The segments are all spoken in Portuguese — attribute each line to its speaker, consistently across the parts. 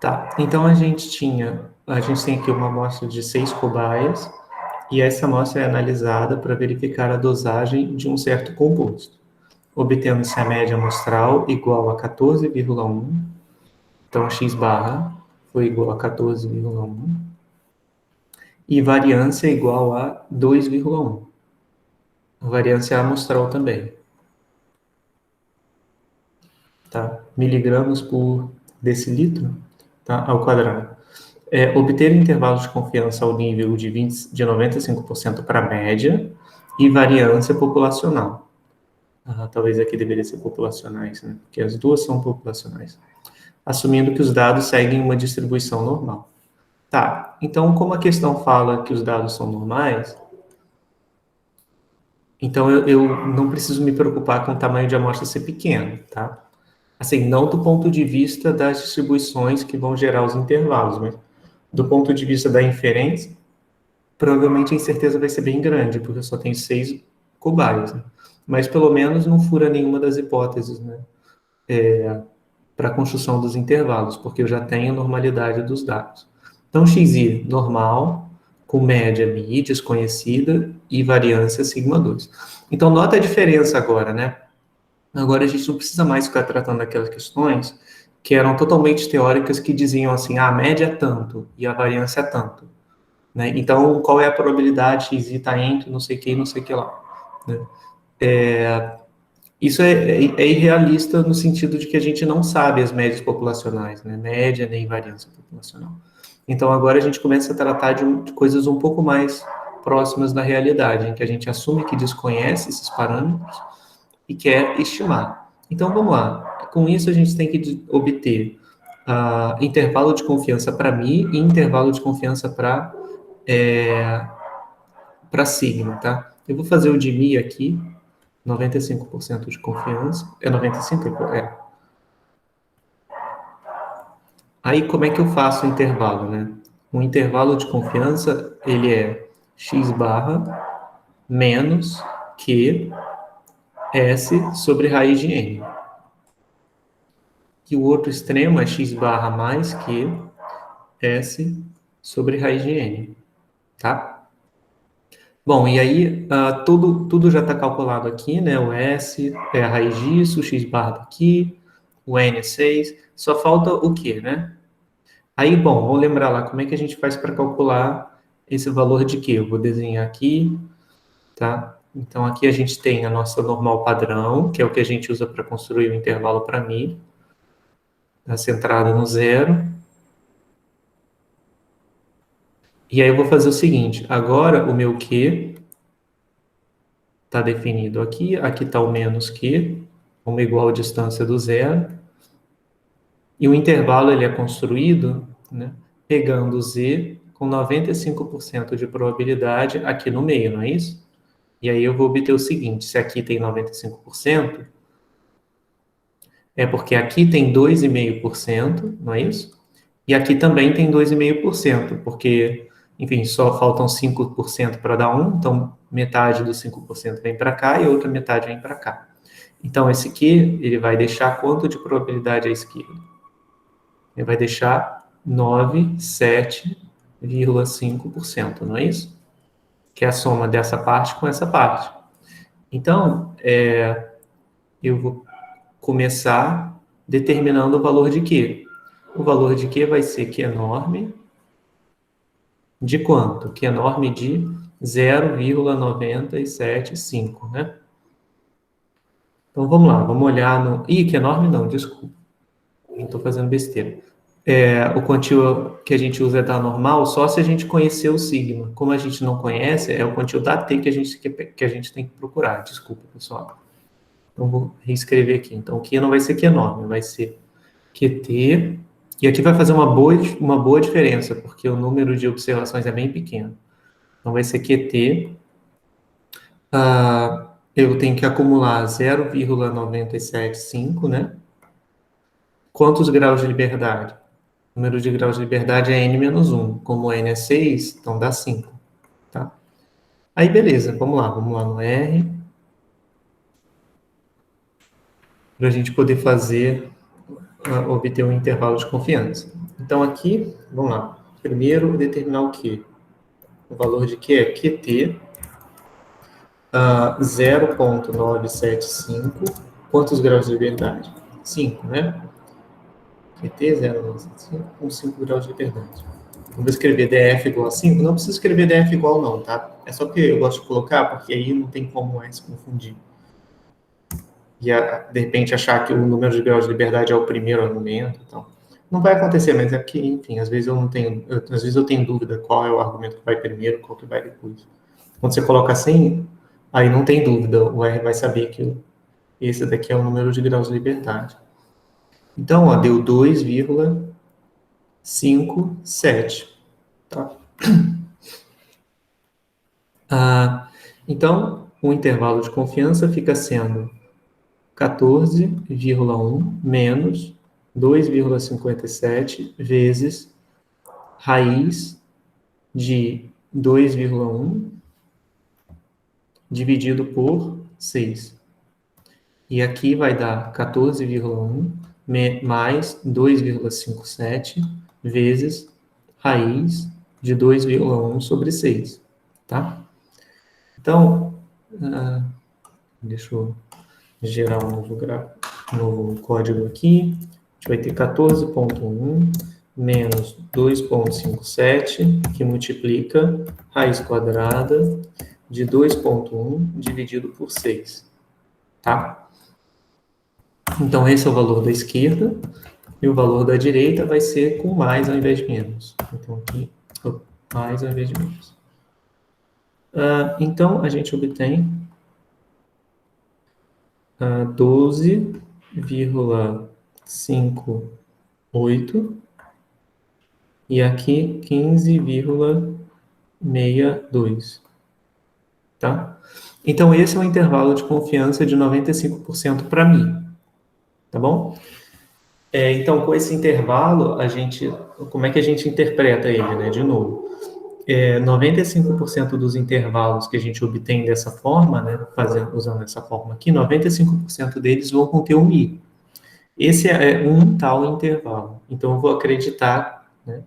Speaker 1: Tá, então a gente tem aqui uma amostra de 6 cobaias, e essa amostra é analisada para verificar a dosagem de um certo composto, obtendo-se a média amostral igual a 14,1, então x barra foi igual a 14,1, e variância igual a 2,1. Variância amostral também. Tá? Miligramas por decilitro, tá? Ao quadrado. Obter intervalo de confiança ao nível de 95% para a média e variância populacional. Talvez aqui deveria ser populacionais, né? Porque as duas são populacionais. Assumindo que os dados seguem uma distribuição normal. Tá, então como a questão fala que os dados são normais, então eu não preciso me preocupar com o tamanho de amostra ser pequeno, tá? Assim, não do ponto de vista das distribuições que vão gerar os intervalos, mas do ponto de vista da inferência, provavelmente a incerteza vai ser bem grande, porque eu só tenho 6 cobaias, né? Mas pelo menos não fura nenhuma das hipóteses, né? Para a construção dos intervalos, porque eu já tenho normalidade dos dados. Então, xi, normal, com média mi, desconhecida, e variância sigma 2. Então, nota a diferença agora, né? Agora a gente não precisa mais ficar tratando aquelas questões que eram totalmente teóricas, que diziam assim, a média é tanto e a variância é tanto. Né? Então, qual é a probabilidade x está entre não sei o que e não sei o que lá. Né? Isso é irrealista no sentido de que a gente não sabe as médias populacionais, né? Média nem variância populacional. Então, agora a gente começa a tratar de coisas um pouco mais próximas da realidade, em que a gente assume que desconhece esses parâmetros e quer estimar. Então, vamos lá. Com isso, a gente tem que obter intervalo de confiança para mi e intervalo de confiança para sigma, tá? Eu vou fazer o de mi aqui, 95% de confiança. É 95%? É. Aí, como é que eu faço o intervalo, né? O intervalo de confiança, ele é x barra menos Q S sobre raiz de n. E o outro extremo é x barra mais Q S sobre raiz de n, tá? Bom, e aí tudo já está calculado aqui, né? O S é a raiz disso, o x barra daqui, o n é 6, só falta o Q, né? Aí, bom, vamos lembrar lá como é que a gente faz para calcular esse valor de Q. Eu vou desenhar aqui, tá? Então, aqui a gente tem a nossa normal padrão, que é o que a gente usa para construir o intervalo para mi, tá? Centrado no zero. E aí eu vou fazer o seguinte, agora o meu Q está definido aqui, aqui está o menos Q, uma igual à distância do zero, e o intervalo ele é construído, né, pegando Z com 95% de probabilidade aqui no meio, não é isso? E aí eu vou obter o seguinte, se aqui tem 95%, é porque aqui tem 2,5%, não é isso? E aqui também tem 2,5%, porque, enfim, só faltam 5% para dar 1, então metade dos 5% vem para cá e a outra metade vem para cá. Então, esse aqui, ele vai deixar quanto de probabilidade à esquerda? Ele vai deixar 97,5%, não é isso? Que é a soma dessa parte com essa parte. Então, eu vou começar determinando o valor de Q. O valor de Q vai ser Q enorme de quanto? Q enorme de 0,975, né? Então, vamos lá, vamos olhar no... Ih, Q enorme não, desculpa. Estou fazendo besteira. O quantio que a gente usa é da normal só se a gente conhecer o sigma. Como a gente não conhece, é o quantio da T que a gente tem que procurar. Desculpa, pessoal. Então, vou reescrever aqui. Então, o Q não vai ser Q enorme, vai ser QT. E aqui vai fazer uma boa diferença, porque o número de observações é bem pequeno. Então, vai ser QT. Eu tenho que acumular 0,975, né? Quantos graus de liberdade? O número de graus de liberdade é n-1. Como n é 6, então dá 5. Tá? Aí, beleza. Vamos lá no R. Para a gente poder obter um intervalo de confiança. Então, aqui, vamos lá. Primeiro, determinar o quê? O valor de Q é QT, 0,975. Quantos graus de liberdade? 5, né? QT 0,975 com 5 graus de liberdade. Vou escrever DF igual a 5. Não precisa escrever DF igual não, tá? É só porque eu gosto de colocar, porque aí não tem como mais se confundir. E, de repente, achar que o número de graus de liberdade é o primeiro argumento. Então, não vai acontecer, mas é que, enfim, às vezes eu não tenho, às vezes eu tenho dúvida qual é o argumento que vai primeiro, qual que vai depois. Quando você coloca assim, aí não tem dúvida, o R vai saber que esse daqui é o número de graus de liberdade. Então, ó, deu 2,57. Tá? Então, o intervalo de confiança fica sendo 14,1 menos 2,57 vezes raiz de 2,1 dividido por 6. E aqui vai dar 14,1 mais 2,57 vezes raiz de 2,1 sobre 6. Tá? Então, deixa eu gerar um novo código aqui. A gente vai ter 14,1 menos 2,57, que multiplica raiz quadrada de 2,1 dividido por 6. Tá? Então, esse é o valor da esquerda, e o valor da direita vai ser com mais ao invés de menos. Então, aqui, mais ao invés de menos. Então, a gente obtém 12,58 e aqui 15,62. Tá? Então, esse é o intervalo de confiança de 95% para mim. Tá bom? Então, com esse intervalo, como é que a gente interpreta ele, né? De novo, 95% dos intervalos que a gente obtém dessa forma, né? Usando essa forma aqui, 95% deles vão conter um i. Esse é um tal intervalo. Então, eu vou acreditar, né,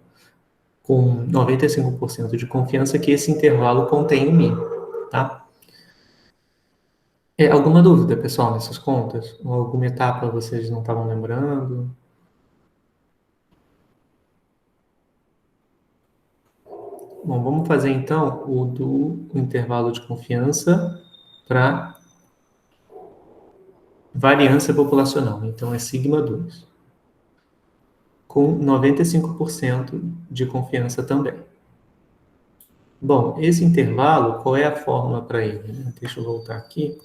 Speaker 1: com 95% de confiança que esse intervalo contém um i, tá? Alguma dúvida, pessoal, nessas contas? Ou alguma etapa vocês não estavam lembrando? Bom, vamos fazer então o do intervalo de confiança para variância populacional. Então, é sigma 2, com 95% de confiança também. Bom, esse intervalo, qual é a fórmula para ele? Deixa eu voltar aqui.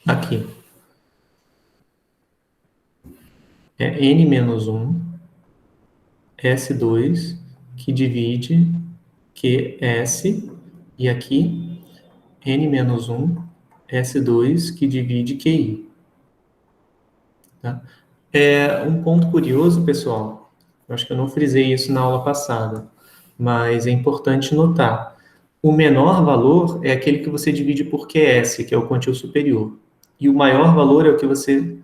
Speaker 1: Aqui. É n menos 1, S2, que divide QS, e aqui n menos 1, S2, que divide QI. Tá? Um ponto curioso, pessoal, eu acho que eu não frisei isso na aula passada, mas é importante notar. O menor valor é aquele que você divide por QS, que é o quantil superior. E o maior valor é o que você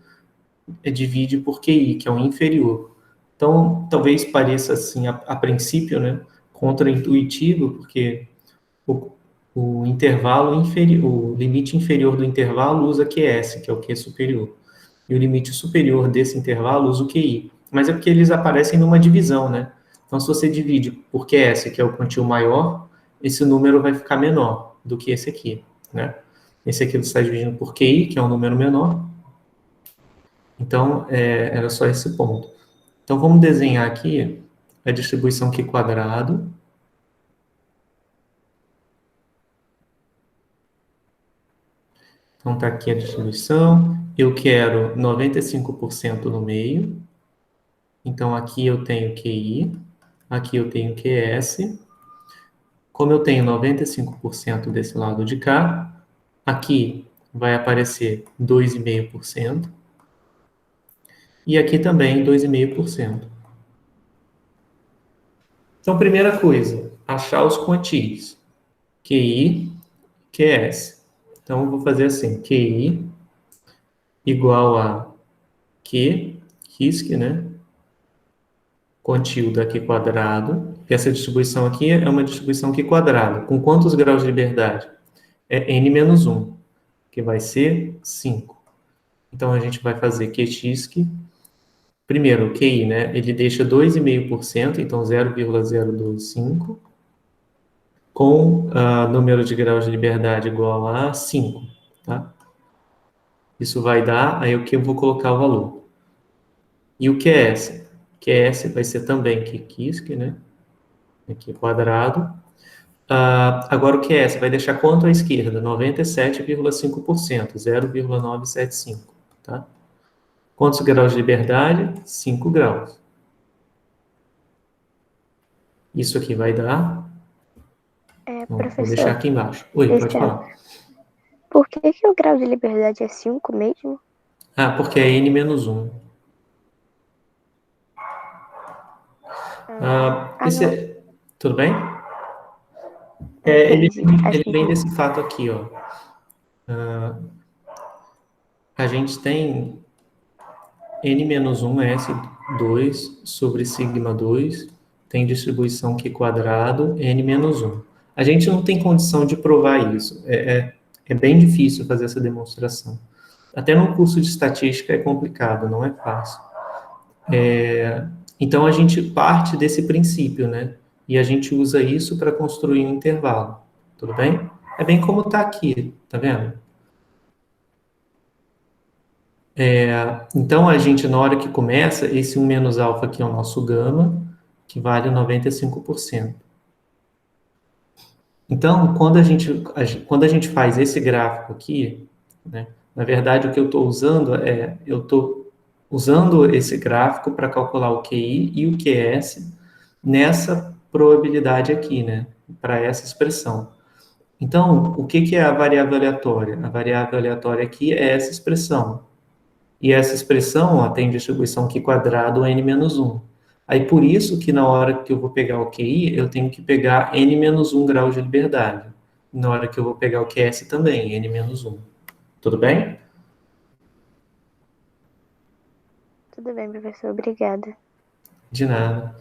Speaker 1: divide por QI, que é o inferior. Então, talvez pareça assim, a princípio, né, contraintuitivo, porque o, o intervalo inferior, o limite inferior do intervalo usa QS, que é o Q superior. E o limite superior desse intervalo usa o QI. Mas é porque eles aparecem numa divisão, né? Então, se você divide por QS, que é o quantil maior, esse número vai ficar menor do que esse aqui, né? Esse aqui você está dividindo por QI, que é um número menor. Então, era só esse ponto. Então, vamos desenhar aqui a distribuição Q quadrado. Então, está aqui a distribuição. Eu quero 95% no meio. Então, aqui eu tenho QI, aqui eu tenho QS. Como eu tenho 95% desse lado de cá, aqui vai aparecer 2,5%. E aqui também 2,5%. Então, primeira coisa, achar os quantis. QI, QS. Então, eu vou fazer assim, QI igual a Q, QISC, né? Contilda Q quadrado. Essa distribuição aqui é uma distribuição Q quadrado. Com quantos graus de liberdade? É N menos 1, que vai ser 5. Então, a gente vai fazer QXQ. Primeiro, o QI, né? Ele deixa 2,5%, então 0,025, com número de graus de liberdade igual a 5, tá? Isso vai dar, aí o que eu vou colocar o valor. E o QS? QS vai ser também QXQ, né? Aqui quadrado. Agora o QS vai deixar quanto à esquerda? 97,5%, 0,975, tá? Quantos graus de liberdade? 5 graus. Isso aqui vai dar... vou deixar
Speaker 2: Professor,
Speaker 1: aqui embaixo. Oi, pode falar.
Speaker 2: por que o grau de liberdade é 5 mesmo?
Speaker 1: Porque é N menos 1.
Speaker 2: Não.
Speaker 1: Tudo bem? Ele
Speaker 2: Entendi. Acho que
Speaker 1: vem
Speaker 2: entendi.
Speaker 1: desse fato aqui, ó. A gente tem N menos 1 S2 sobre sigma 2, tem distribuição Q quadrado, N menos 1. A gente não tem condição de provar isso. É bem difícil fazer essa demonstração. Até no curso de estatística é complicado, não é fácil. Então, a gente parte desse princípio, né? E a gente usa isso para construir um intervalo. Tudo bem? É bem como está aqui, tá vendo? Então, a gente, na hora que começa, esse 1 menos alfa aqui é o nosso gama, que vale 95%. Então, quando a gente faz esse gráfico aqui, né, na verdade, o que eu estou usando eu estou usando esse gráfico para calcular o QI e o QS nessa probabilidade aqui, né, para essa expressão. Então, o que é a variável aleatória? A variável aleatória aqui é essa expressão. E essa expressão, ó, tem distribuição Q quadrado N menos 1. Aí, por isso que na hora que eu vou pegar o QI, eu tenho que pegar N menos 1 graus de liberdade. Na hora que eu vou pegar o QS também, N menos 1. Tudo bem?
Speaker 2: Tudo bem, professor. Obrigada.
Speaker 1: De nada.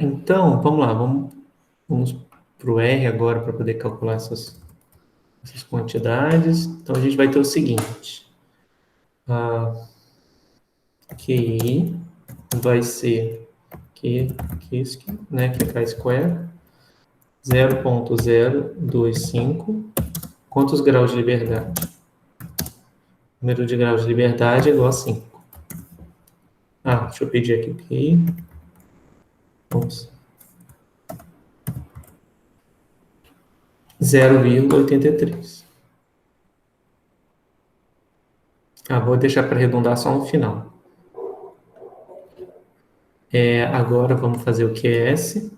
Speaker 1: Então, vamos lá. Vamos para o R agora para poder calcular essas quantidades. Então, a gente vai ter o seguinte. QI vai ser Q, né, que é K square, 0,025. Quantos graus de liberdade? O número de graus de liberdade é igual a 5. Deixa eu pedir aqui o QI. Vamos. 0,83. Vou deixar para arredondar só no final. Agora vamos fazer o QS.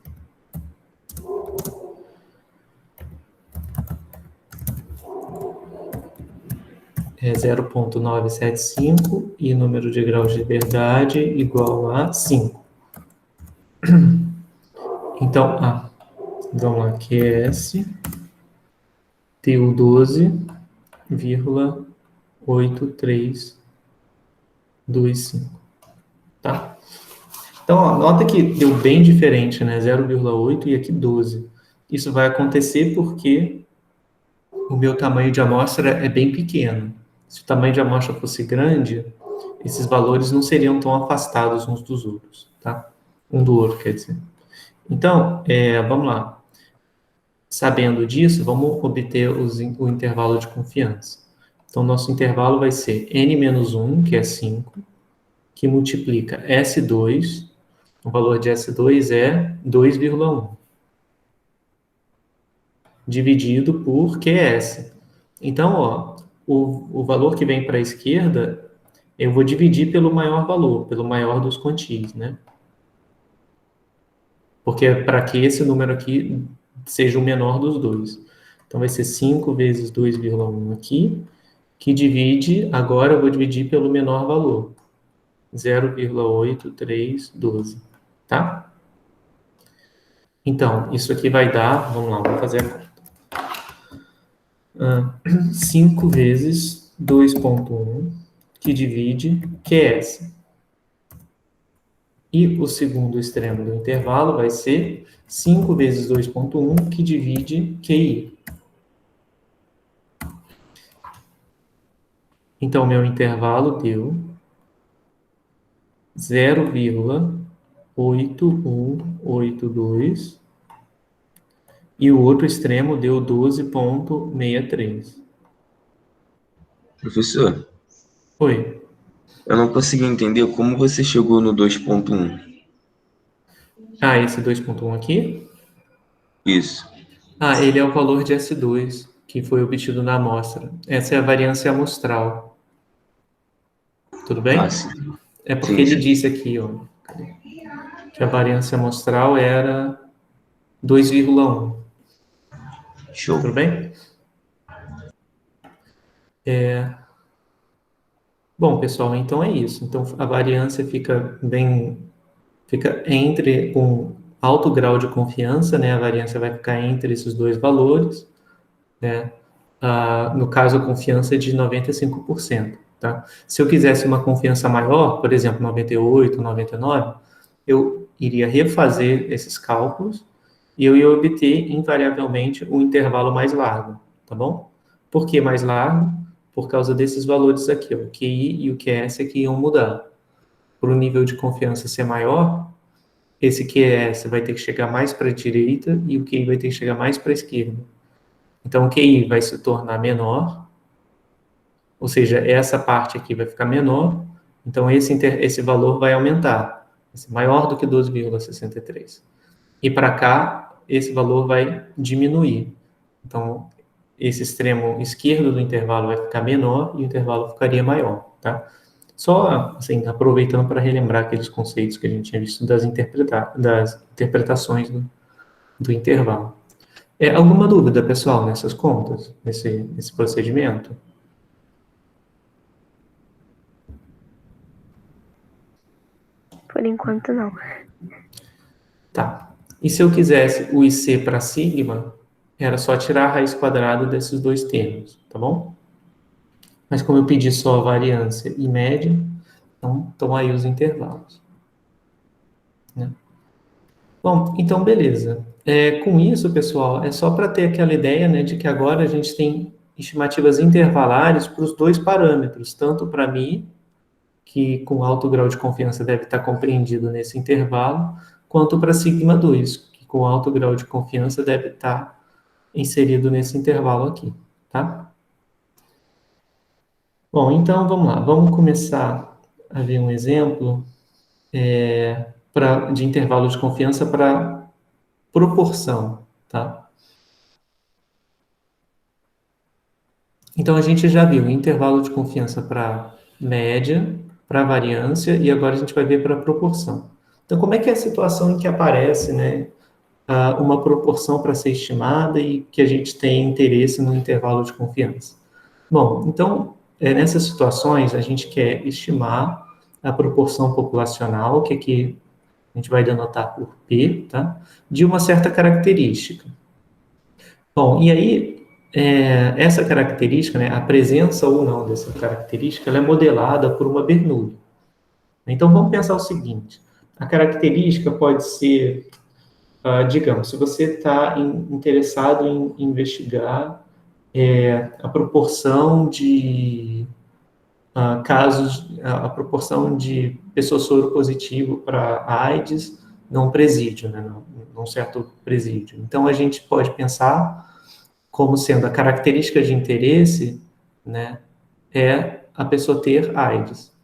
Speaker 1: É 0,975 e número de graus de liberdade igual a 5. Então, vamos lá, QS deu 12,8325. Tá? Então, ó, nota que deu bem diferente, né? 0,8 e aqui 12. Isso vai acontecer porque o meu tamanho de amostra é bem pequeno. Se o tamanho de amostra fosse grande, esses valores não seriam tão afastados uns dos outros, tá? Um do outro, quer dizer. Então, vamos lá. Sabendo disso, vamos obter o intervalo de confiança. Então, nosso intervalo vai ser n menos 1, que é 5, que multiplica S2, o valor de S2 é 2,1, dividido por QS. Então, ó, o valor que vem para a esquerda, eu vou dividir pelo maior valor, pelo maior dos quantis, né? Porque é para que esse número aqui seja o menor dos dois. Então, vai ser 5 vezes 2,1 aqui, que divide, agora eu vou dividir pelo menor valor, 0,8312, tá? Então, isso aqui vai dar, vamos lá, vamos fazer a conta. 5 vezes 2,1 que divide QS. E o segundo extremo do intervalo vai ser 5 vezes 2,1 que divide QI. Então, meu intervalo deu 0,8182 e o outro extremo deu 12,63.
Speaker 3: Professor,
Speaker 1: Oi.
Speaker 3: eu não consegui entender como você chegou no 2,1.
Speaker 1: Ah, esse 2,1 aqui?
Speaker 3: Isso.
Speaker 1: Ah, ele é o valor de S2 que foi obtido na amostra. Essa é a variância amostral. Tudo bem?
Speaker 3: Ah, sim.
Speaker 1: É porque
Speaker 3: Sim,
Speaker 1: ele
Speaker 3: sim.
Speaker 1: disse aqui, ó, que a variância amostral era 2,1.
Speaker 3: Show.
Speaker 1: Tudo bem? Bom, pessoal, então é isso. Então a variância fica entre um alto grau de confiança, né? A variância vai ficar entre esses dois valores, né? No caso, a confiança é de 95%, tá? Se eu quisesse uma confiança maior, por exemplo, 98, 99, eu iria refazer esses cálculos e eu ia obter invariavelmente um intervalo mais largo, tá bom? Por que mais largo? Por causa desses valores aqui, ó, o QI e o QS é que iam mudar. Para o nível de confiança ser maior, esse QS vai ter que chegar mais para a direita e o QI vai ter que chegar mais para a esquerda. Então, o QI vai se tornar menor, ou seja, essa parte aqui vai ficar menor, então esse valor vai aumentar, vai ser maior do que 12,63. E para cá, esse valor vai diminuir. Então, esse extremo esquerdo do intervalo vai ficar menor e o intervalo ficaria maior, tá? Só, assim, aproveitando para relembrar aqueles conceitos que a gente tinha visto das interpretações do intervalo. Alguma dúvida, pessoal, nessas contas, nesse procedimento?
Speaker 2: Por enquanto, não.
Speaker 1: Tá. E se eu quisesse o IC para sigma, era só tirar a raiz quadrada desses dois termos, tá bom? Mas como eu pedi só a variância e média, então estão aí os intervalos, né? Bom, então beleza. Com isso, pessoal, é só para ter aquela ideia, né, de que agora a gente tem estimativas intervalares para os dois parâmetros, tanto para μ, que com alto grau de confiança deve estar compreendido nesse intervalo, quanto para sigma 2, que com alto grau de confiança deve estar inserido nesse intervalo aqui, tá? Bom, então vamos lá, vamos começar a ver um exemplo de intervalo de confiança para proporção, tá? Então a gente já viu intervalo de confiança para média, para variância e agora a gente vai ver para proporção. Então como é que é a situação em que aparece, né, uma proporção para ser estimada e que a gente tem interesse no intervalo de confiança? Bom, então nessas situações a gente quer estimar a proporção populacional, que aqui a gente vai denotar por P, tá? De uma certa característica. Bom, e aí, essa característica, né, a presença ou não dessa característica, ela é modelada por uma Bernoulli. Então, vamos pensar o seguinte, a característica pode ser, digamos, se você está interessado em investigar a proporção de casos, a proporção de pessoas soropositivo para AIDS num presídio, né, num certo presídio. Então, a gente pode pensar como sendo a característica de interesse, né, é a pessoa ter AIDS,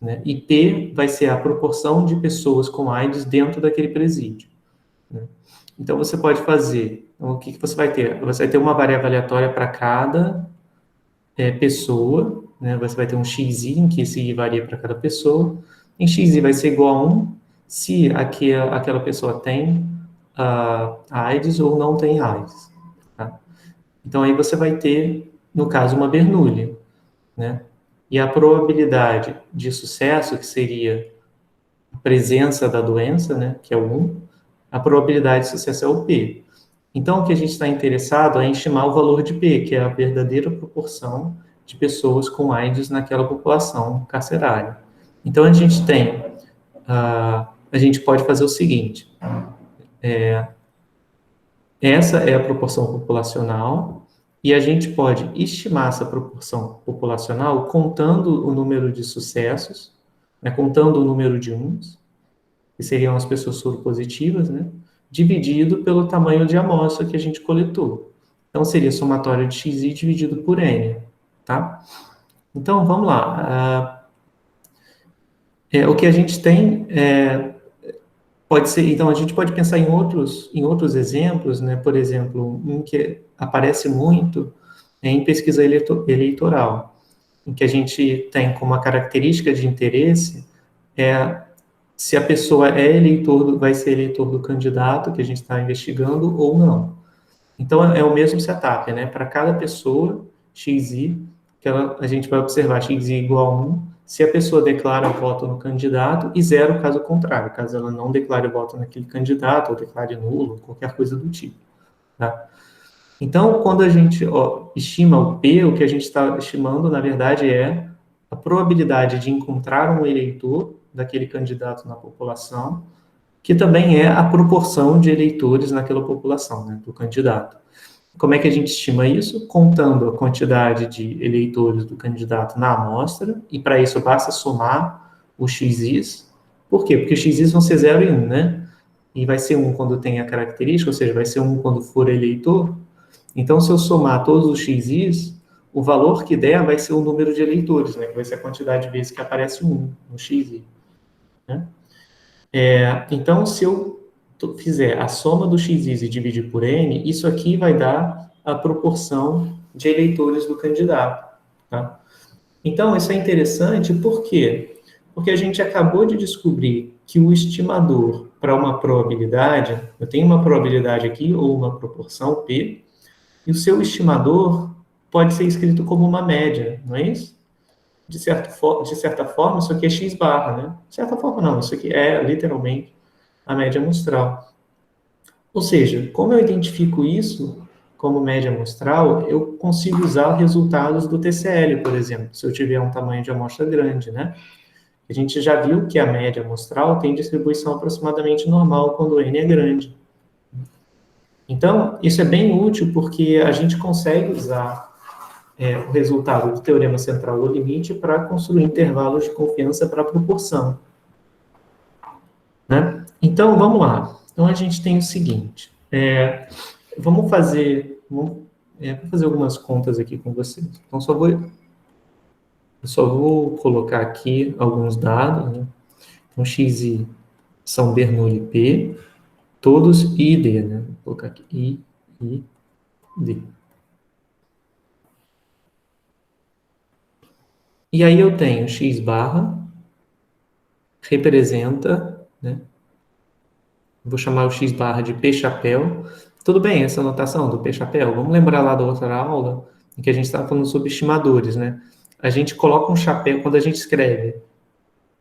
Speaker 1: né? E P vai ser a proporção de pessoas com AIDS dentro daquele presídio, né? Então você pode fazer, então, o que você vai ter? Você vai ter uma variável aleatória para cada pessoa, né? Você vai ter um xi, em que esse i varia para cada pessoa. Em xi vai ser igual a 1 se aquela pessoa tem AIDS ou não tem AIDS, tá? Então, aí você vai ter, no caso, uma Bernoulli, né? E a probabilidade de sucesso, que seria a presença da doença, né, que é o 1, a probabilidade de sucesso é o P. Então, o que a gente está interessado é em estimar o valor de P, que é a verdadeira proporção de pessoas com AIDS naquela população carcerária. Então, a gente tem, a gente pode fazer o seguinte, essa é a proporção populacional, e a gente pode estimar essa proporção populacional contando o número de sucessos, né, contando o número de uns, que seriam as pessoas soropositivas, né, dividido pelo tamanho de amostra que a gente coletou. Então, seria somatório de XI dividido por N, tá? Então, vamos lá. O que a gente tem pode ser, então, a gente pode pensar em outros exemplos, né? Por exemplo, um que aparece muito em pesquisa eleitoral, em que a gente tem como uma característica de interesse se a pessoa vai ser eleitor do candidato que a gente está investigando ou não. Então, é o mesmo setup, né? Para cada pessoa, XI, a gente vai observar XI igual a 1, se a pessoa declara voto no candidato, e 0 caso contrário, caso ela não declare voto naquele candidato, ou declare nulo, qualquer coisa do tipo, tá? Então, quando a gente estima o P, o que a gente está estimando, na verdade, é a probabilidade de encontrar um eleitor daquele candidato na população, que também é a proporção de eleitores naquela população, né, do candidato. Como é que a gente estima isso? Contando a quantidade de eleitores do candidato na amostra, e para isso basta somar os XIs. Por quê? Porque os XIs vão ser 0 e 1, né? E vai ser 1 quando tem a característica, ou seja, vai ser 1 quando for eleitor. Então, se eu somar todos os XIs, o valor que der vai ser o número de eleitores, né? Que vai ser a quantidade de vezes que aparece 1 no XI, né? Então, se eu fizer a soma dos XIs e dividir por N, isso aqui vai dar a proporção de eleitores do candidato, tá? Então, isso é interessante, por quê? Porque a gente acabou de descobrir que o estimador para uma probabilidade, eu tenho uma probabilidade aqui, ou uma proporção, P, e o seu estimador pode ser escrito como uma média, não é isso? De certa forma, isso aqui é x barra, né? De certa forma, não, isso aqui é literalmente a média amostral. Ou seja, como eu identifico isso como média amostral, eu consigo usar resultados do TCL, por exemplo, se eu tiver um tamanho de amostra grande, né? A gente já viu que a média amostral tem distribuição aproximadamente normal quando o N é grande. Então, isso é bem útil porque a gente consegue usar o resultado do teorema central do limite para construir intervalos de confiança para a proporção, né? Então, vamos lá. Então, a gente tem o seguinte. Vamos fazer algumas contas aqui com vocês. Então, eu só vou colocar aqui alguns dados, né? Então, XI são Bernoulli e P, todos I e D, né? Vou colocar aqui I e D. E aí eu tenho x barra, representa, né? Vou chamar o x barra de P chapéu. Tudo bem essa notação do P chapéu? Vamos lembrar lá da outra aula, em que a gente estava falando sobre estimadores, né? A gente coloca um chapéu, quando a gente escreve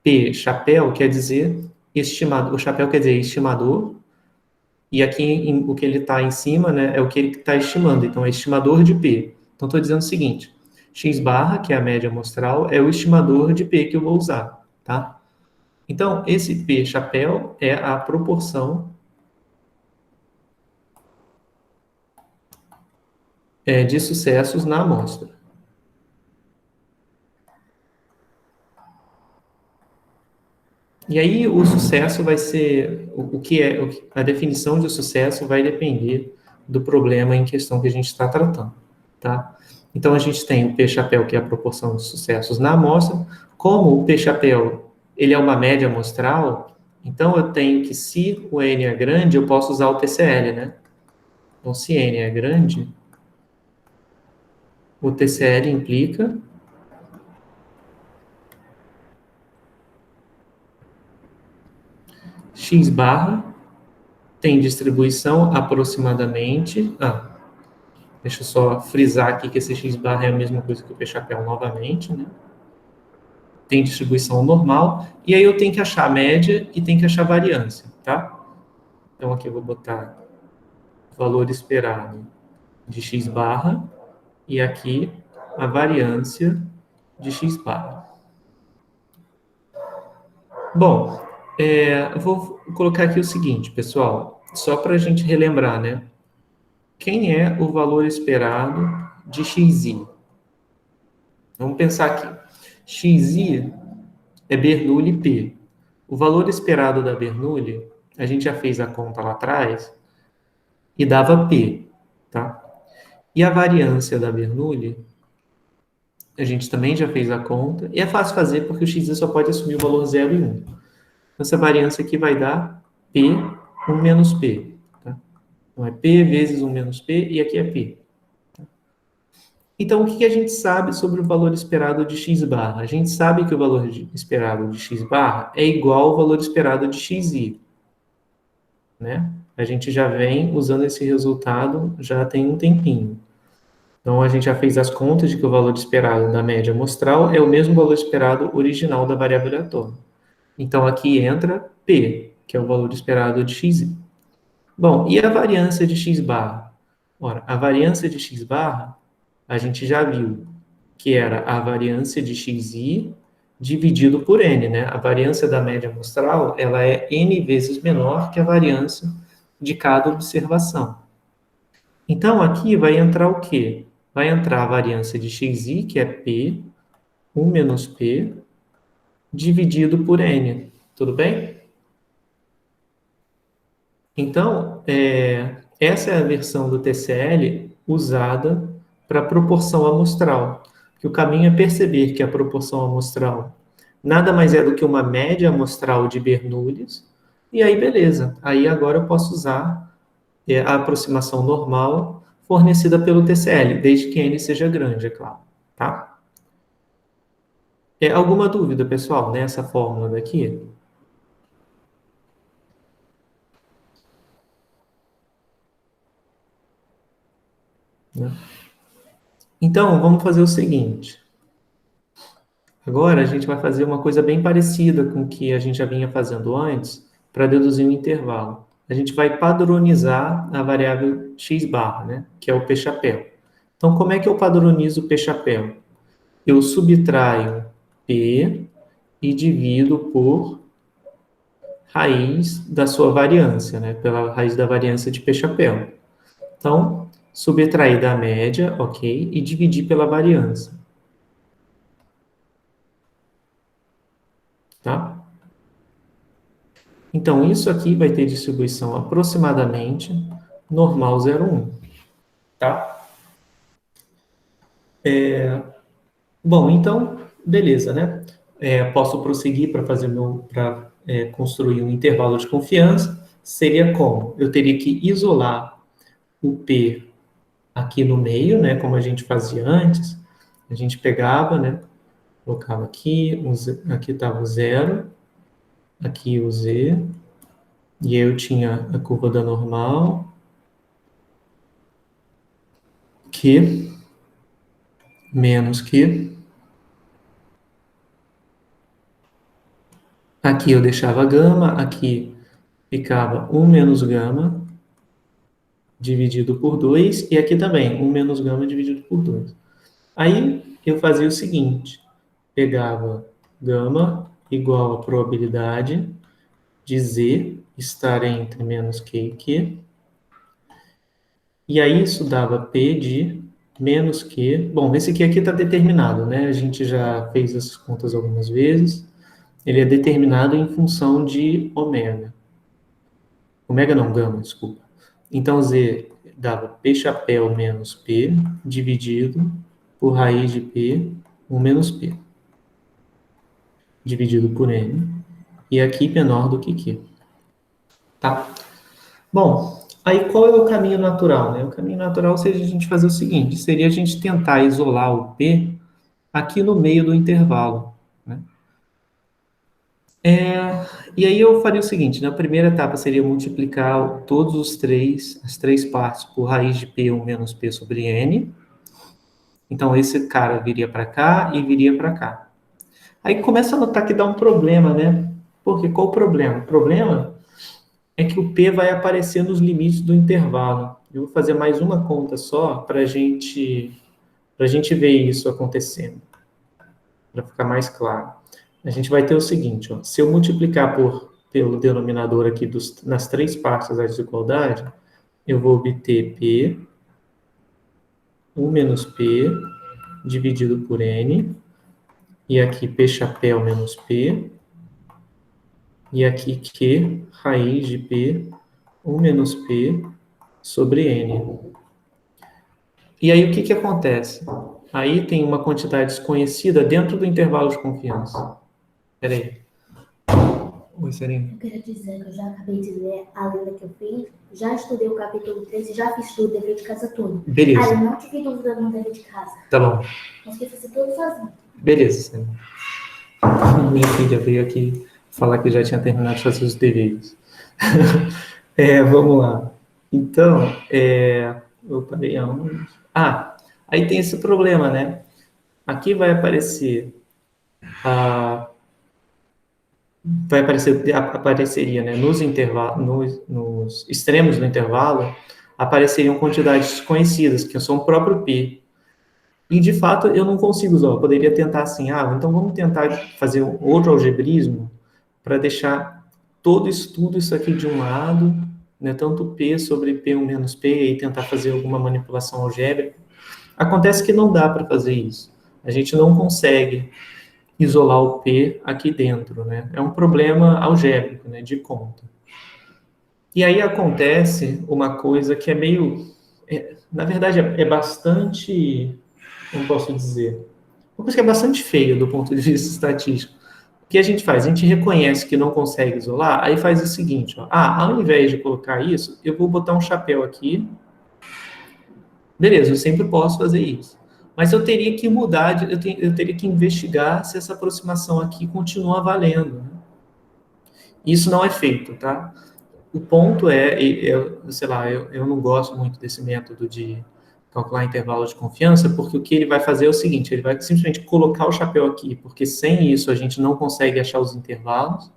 Speaker 1: P chapéu, quer dizer estimador, o chapéu quer dizer estimador, e aqui o que ele está em cima, né, é o que ele está estimando, então é estimador de P. Então, estou dizendo o seguinte, x barra, que é a média amostral, é o estimador de P que eu vou usar, tá? Então, esse P chapéu é a proporção de sucessos na amostra. E aí, o sucesso vai ser, a definição de sucesso vai depender do problema em questão que a gente está tratando, tá? Então, a gente tem o P-chapéu, que é a proporção de sucessos na amostra. Como o P-chapéu, ele é uma média amostral, então eu tenho que, se o N é grande, eu posso usar o TCL, né? Então, se N é grande, o TCL implica x barra tem distribuição aproximadamente... deixa eu só frisar aqui que esse x barra é a mesma coisa que o P-chapéu novamente, né? Tem distribuição normal, e aí eu tenho que achar a média e tenho que achar a variância, tá? Então, aqui eu vou botar valor esperado de x barra, e aqui a variância de x bar. Bom, eu vou colocar aqui o seguinte, pessoal, só para a gente relembrar, né? Quem é o valor esperado de xi? Vamos pensar aqui. Xi é Bernoulli P. O valor esperado da Bernoulli, a gente já fez a conta lá atrás, e dava P, tá? E a variância da Bernoulli, a gente também já fez a conta, e é fácil fazer porque o x só pode assumir o valor 0 e 1. Essa variância aqui vai dar P, 1 menos P. Tá? Então, é P vezes 1 menos P, e aqui é P. Então, o que a gente sabe sobre o valor esperado de x barra? A gente sabe que o valor esperado de x barra é igual ao valor esperado de xi. Né? A gente já vem usando esse resultado já tem um tempinho. Então, a gente já fez as contas de que o valor esperado da média amostral é o mesmo valor esperado original da variável aleatória. Então, aqui entra P, que é o valor esperado de xi. Bom, e a variância de x barra? Ora, a variância de x barra, a gente já viu que era a variância de xi dividido por n, né? A variância da média amostral, ela é n vezes menor que a variância de cada observação. Então, aqui vai entrar o quê? Vai entrar a variância de xi, que é P, 1 menos P, dividido por n. Tudo bem? Então, essa é a versão do TCL usada para proporção amostral. Que o caminho é perceber que a proporção amostral nada mais é do que uma média amostral de Bernoullis, e aí beleza. Aí agora eu posso usar a aproximação normal fornecida pelo TCL, desde que n seja grande, é claro. Tá? Alguma dúvida, pessoal, nessa fórmula daqui? Então, vamos fazer o seguinte. Agora, a gente vai fazer uma coisa bem parecida com o que a gente já vinha fazendo antes, para deduzir um intervalo. A gente vai padronizar a variável x barra, né, que é o p-chapéu. Então, como é que eu padronizo o p-chapéu? Eu subtraio p e divido por raiz da sua variância, né, pela raiz da variância de p-chapéu. Então, subtrair da média, ok, e dividir pela variância. Tá? Então, isso aqui vai ter distribuição aproximadamente normal 0,1. Tá? Bom, então, beleza, né? Posso prosseguir para fazer construir um intervalo de confiança. Seria como? Eu teria que isolar o P aqui no meio, né? Como a gente fazia antes. A gente pegava, né? Colocava aqui, aqui estava o zero, aqui o Z, e aí eu tinha a curva da normal, Q, menos Q. Aqui eu deixava gama, aqui ficava 1 menos gama dividido por 2, e aqui também, 1 menos gama dividido por 2. Aí eu fazia o seguinte, pegava gama igual a probabilidade de Z estar entre menos Q e Q, e aí isso dava P de menos Q. Bom, esse aqui está determinado, né? A gente já fez essas contas algumas vezes. Ele é determinado em função de ômega. Ômega não, gama, desculpa. Então, Z dava P chapéu menos P dividido por raiz de P, 1 menos P. Dividido por N. E aqui menor do que Q. Tá? Bom, aí qual é o caminho natural, né? O caminho natural seria a gente fazer o seguinte, seria a gente tentar isolar o P aqui no meio do intervalo, né? E aí eu faria o seguinte, na primeira etapa seria multiplicar as três partes por raiz de P1 menos P sobre N. Então, esse cara viria para cá e viria para cá. Aí começa a notar que dá um problema, né? Porque qual o problema? O problema é que o P vai aparecer nos limites do intervalo. Eu vou fazer mais uma conta só para a gente Para a gente ver isso acontecendo, para ficar mais claro, a gente vai ter o seguinte, ó, se eu multiplicar pelo denominador aqui nas três partes da desigualdade, eu vou obter P, 1 menos P, dividido por N, e aqui P chapéu menos P, e aqui Q, raiz de P, 1 menos P, sobre N. E aí o que acontece? Aí tem uma quantidade desconhecida dentro do intervalo de confiança. Espera aí. Oi, Serena.
Speaker 4: Eu quero dizer que eu já acabei de ler a lenda que eu fiz, já estudei o capítulo 3 e já fiz tudo, dever de casa todo.
Speaker 1: Beleza.
Speaker 4: Aí eu não tive dúvida no dever de casa.
Speaker 1: Tá bom.
Speaker 4: Consegui fazer tudo sozinho.
Speaker 1: Beleza, Serena. Minha filha veio aqui falar que já tinha terminado de fazer os deveres. Vamos lá. Então, eu parei aonde? Aí tem esse problema, né? Aqui vai aparecer apareceria, né, nos intervalos, nos extremos do intervalo, apareceriam quantidades desconhecidas, que são o próprio P. E, de fato, eu não consigo usar. Eu poderia tentar assim, então vamos tentar fazer outro algebrismo para deixar tudo isso aqui de um lado, né, tanto P sobre P1 menos P, e tentar fazer alguma manipulação algébrica. Acontece que não dá para fazer isso. A gente não consegue isolar o P aqui dentro, né? É um problema algébrico, né, de conta. E aí acontece uma coisa que é meio... na verdade, é bastante... Como posso dizer? Uma coisa que é bastante feia do ponto de vista estatístico. O que a gente faz? A gente reconhece que não consegue isolar, aí faz o seguinte, ó, ao invés de colocar isso, eu vou botar um chapéu aqui. Beleza, eu sempre posso fazer isso. Mas eu teria que mudar, eu teria que investigar se essa aproximação aqui continua valendo. Isso não é feito, tá? O ponto sei lá, eu não gosto muito desse método de calcular intervalo de confiança, porque o que ele vai fazer é o seguinte, ele vai simplesmente colocar o chapéu aqui, porque sem isso a gente não consegue achar os intervalos,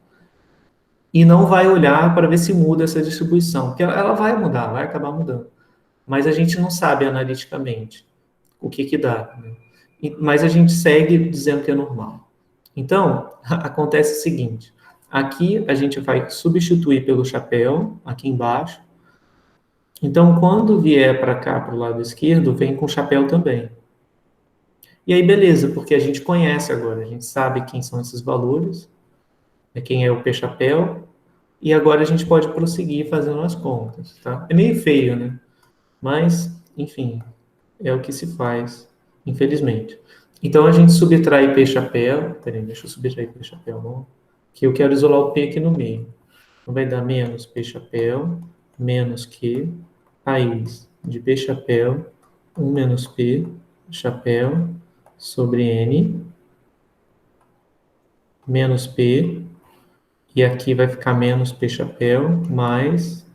Speaker 1: e não vai olhar para ver se muda essa distribuição, porque ela vai mudar, vai acabar mudando. Mas a gente não sabe analiticamente o que dá, né? Mas a gente segue dizendo que é normal. Então, acontece o seguinte, aqui a gente vai substituir pelo chapéu, aqui embaixo. Então, quando vier para cá, para o lado esquerdo, vem com chapéu também. E aí, beleza, porque a gente conhece agora, a gente sabe quem são esses valores, quem é o P-chapéu, e agora a gente pode prosseguir fazendo as contas, tá? É meio feio, né? Mas, enfim, é o que se faz, infelizmente. Então, a gente subtrai P-chapéu, peraí, deixa eu subtrair P-chapéu, não, que eu quero isolar o P aqui no meio. Então, vai dar menos P-chapéu, menos Q, raiz de P chapéu, 1 menos P chapéu, sobre N, menos P, e aqui vai ficar menos P chapéu, mais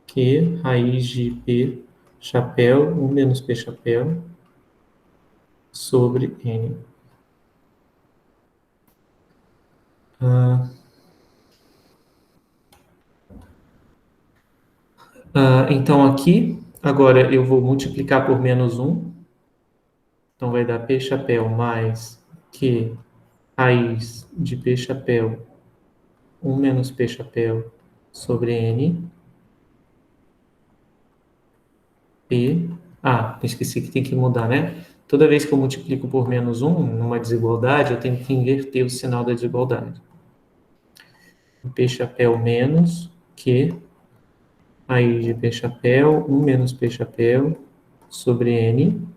Speaker 1: Q, raiz de P chapéu, 1 menos P chapéu, sobre N. Então, aqui, agora eu vou multiplicar por menos 1. Então, vai dar P chapéu mais Q, raiz de P chapéu, 1 menos P chapéu, sobre N. P. Esqueci que tem que mudar, né? Toda vez que eu multiplico por menos 1, numa desigualdade, eu tenho que inverter o sinal da desigualdade. P chapéu menos Q, raiz de P chapéu, 1 menos P chapéu, sobre N.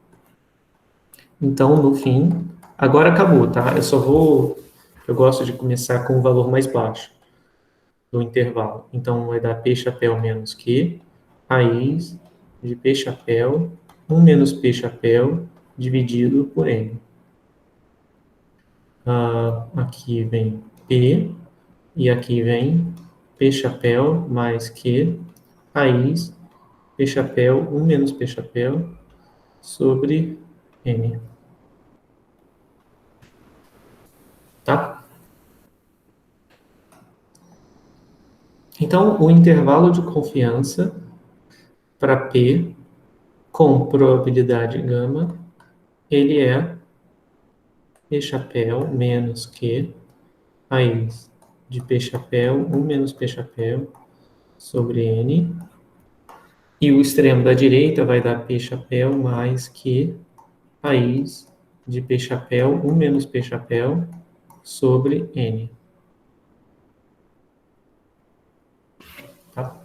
Speaker 1: Então, no fim, agora acabou, tá? Eu gosto de começar com o valor mais baixo do intervalo. Então, vai dar P chapéu menos Q, raiz de P chapéu, 1 menos P chapéu, dividido por N. Aqui vem P, e aqui vem P chapéu mais Q, raiz, P chapéu, 1 menos P chapéu, sobre N. Tá? Então, o intervalo de confiança para P com probabilidade gama ele é P chapéu menos Q raiz de P chapéu, 1 menos P chapéu, sobre N. E o extremo da direita vai dar P chapéu mais Q raiz de P chapéu, 1 menos P chapéu, sobre N. Tá?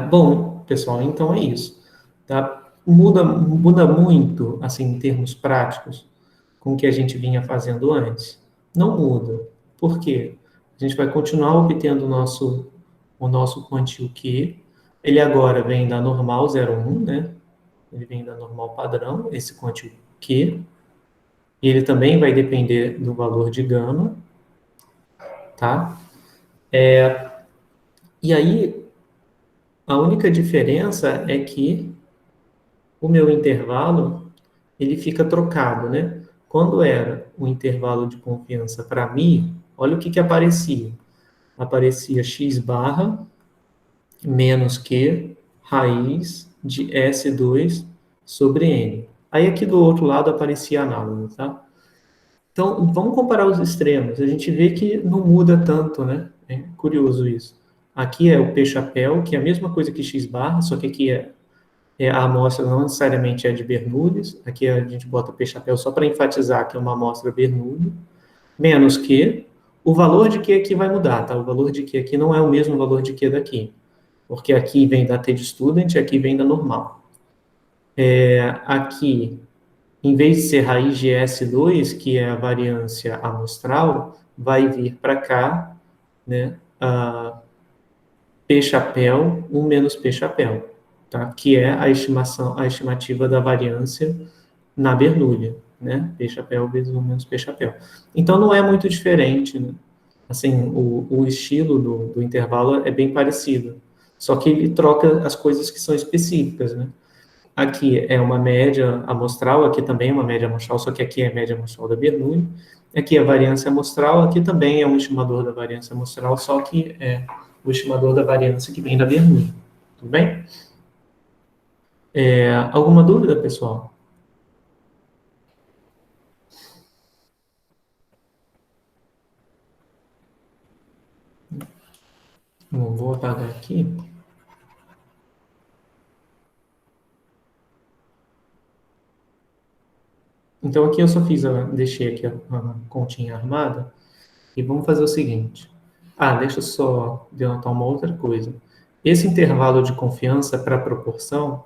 Speaker 1: Bom, pessoal, então é isso. Tá? Muda muito, assim, em termos práticos, com o que a gente vinha fazendo antes? Não muda. Por quê? A gente vai continuar obtendo o nosso quantil Q. Ele agora vem da normal 0,1, né? Ele vem da normal padrão, esse quantil Q. E ele também vai depender do valor de gama, tá? E aí, a única diferença é que o meu intervalo, ele fica trocado, né? Quando era o intervalo de confiança para mim, olha o que aparecia. Aparecia x barra menos Q raiz de S2 sobre N. Aí aqui do outro lado aparecia análogo, tá? Então, vamos comparar os extremos. A gente vê que não muda tanto, né? É curioso isso. Aqui é o P chapéu, que é a mesma coisa que x barra, só que aqui a amostra não necessariamente é de Bernoulli. Aqui a gente bota P chapéu só para enfatizar que é uma amostra Bernoulli. Menos Q. O valor de Q aqui vai mudar, tá? O valor de Q aqui não é o mesmo valor de Q daqui. Porque aqui vem da T de student, aqui vem da normal. Aqui, em vez de ser raiz de S2, que é a variância amostral, vai vir para cá, né, P chapéu, 1 menos P chapéu, tá? Que é a estimativa da variância na Bernoulli, né? P chapéu vezes 1 menos P chapéu. Então, não é muito diferente, né? Assim, o estilo do intervalo é bem parecido, só que ele troca as coisas que são específicas, né? Aqui é uma média amostral, aqui também é uma média amostral, só que aqui é a média amostral da Bernoulli. Aqui é a variância amostral, aqui também é um estimador da variância amostral, só que é o estimador da variância que vem da Bernoulli. Tudo bem? Alguma dúvida, pessoal? Bom, vou apagar aqui. Então, aqui eu só deixei aqui a continha armada. E vamos fazer o seguinte. Deixa eu só denotar uma outra coisa. Esse intervalo de confiança para proporção,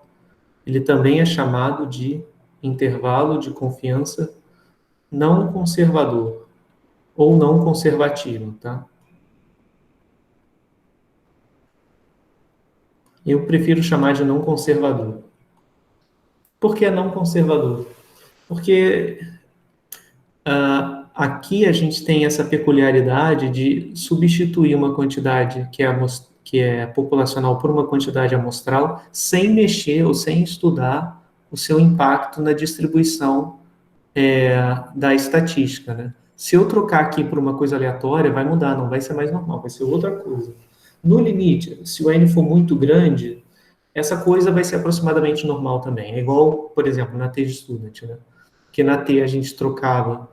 Speaker 1: ele também é chamado de intervalo de confiança não conservador ou não conservativo, tá? Eu prefiro chamar de não conservador. Por que é não conservador? Porque aqui a gente tem essa peculiaridade de substituir uma quantidade que é populacional por uma quantidade amostral sem mexer ou sem estudar o seu impacto na distribuição da estatística, né? Se eu trocar aqui por uma coisa aleatória, vai mudar, não vai ser mais normal, vai ser outra coisa. No limite, se o N for muito grande, essa coisa vai ser aproximadamente normal também. É igual, por exemplo, na T de Student, né? Que na T a gente trocava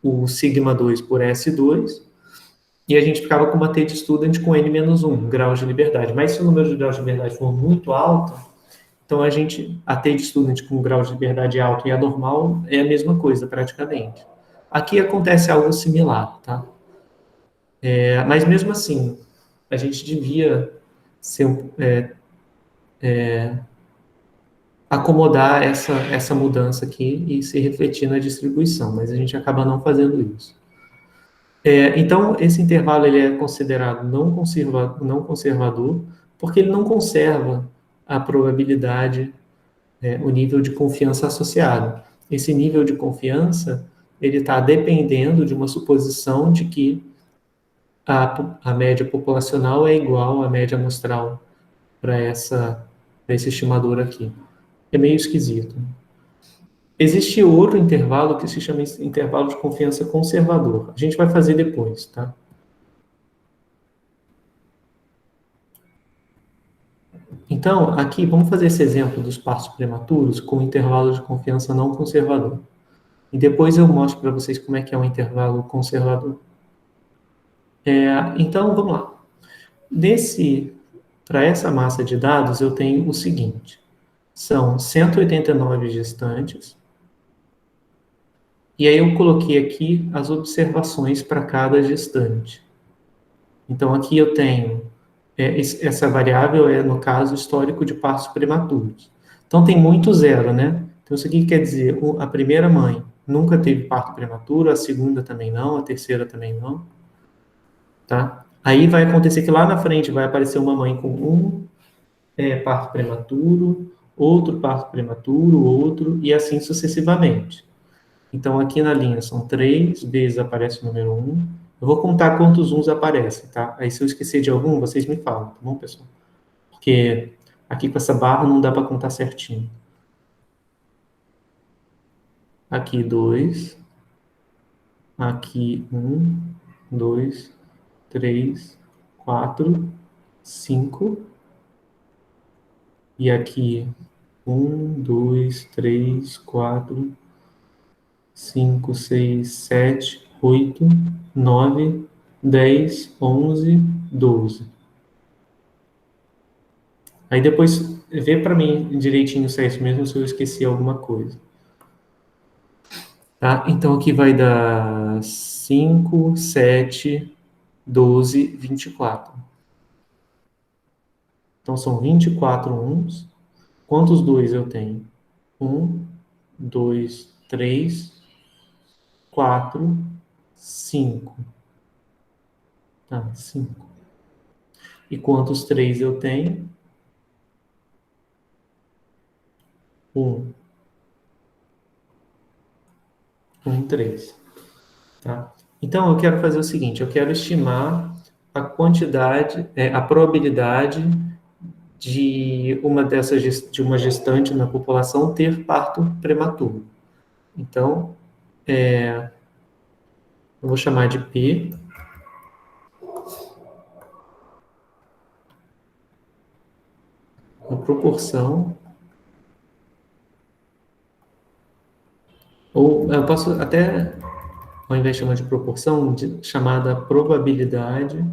Speaker 1: o sigma 2 por S2, e a gente ficava com uma T de student com N-1 graus de liberdade. Mas se o número de graus de liberdade for muito alto, então a T de student com grau de liberdade alto e a normal é a mesma coisa, praticamente. Aqui acontece algo similar, tá? Mas mesmo assim, a gente devia acomodar essa mudança aqui e se refletir na distribuição, mas a gente acaba não fazendo isso. Então, esse intervalo ele é considerado não conservador, porque ele não conserva a probabilidade, o nível de confiança associado. Esse nível de confiança ele está dependendo de uma suposição de que a média populacional é igual à média amostral para esse estimador aqui. É meio esquisito. Existe outro intervalo que se chama intervalo de confiança conservador. A gente vai fazer depois, tá? Então, aqui, vamos fazer esse exemplo dos partos prematuros com intervalo de confiança não conservador. E depois eu mostro para vocês como é que é um intervalo conservador. Então, vamos lá. Para essa massa de dados, eu tenho o seguinte. São 189 gestantes. E aí eu coloquei aqui as observações para cada gestante. Então, aqui eu tenho, essa variável é, no caso, histórico de partos prematuros. Então, tem muito zero, né? Então, isso aqui quer dizer, a primeira mãe nunca teve parto prematuro, a segunda também não, a terceira também não. Tá? Aí vai acontecer que lá na frente vai aparecer uma mãe com um parto prematuro, outro parto prematuro, outro, e assim sucessivamente. Então, aqui na linha são 3 vezes aparece o número 1. Eu vou contar quantos uns aparecem, tá? Aí, se eu esquecer de algum, vocês me falam, tá bom, pessoal? Porque aqui com essa barra não dá para contar certinho. Aqui 2. Aqui 1, 2, 3, 4, 5. E aqui 1, 2, 3, 4, 5, 6, 7, 8, 9, 10, 11, 12. Aí depois vê para mim direitinho se é isso mesmo, se eu esqueci alguma coisa. Tá? Então aqui vai dar 5, 7, 12, 24. Então são 24 uns. Quantos 2 eu tenho? 1, 2, 3, 4, 5. Tá, 5. E quantos 3 eu tenho? 1. 1, 3. Tá? Então, eu quero fazer o seguinte, eu quero estimar a quantidade, a probabilidade de uma gestante na população ter parto prematuro. Então, eu vou chamar de P. A proporção. Ou eu posso até, ao invés de chamar de proporção, chamada probabilidade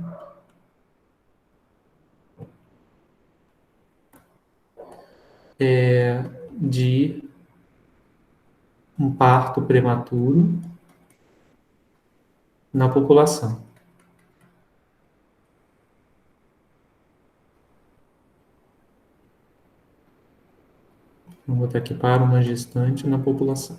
Speaker 1: de um parto prematuro na população. Vou botar aqui para uma gestante na população.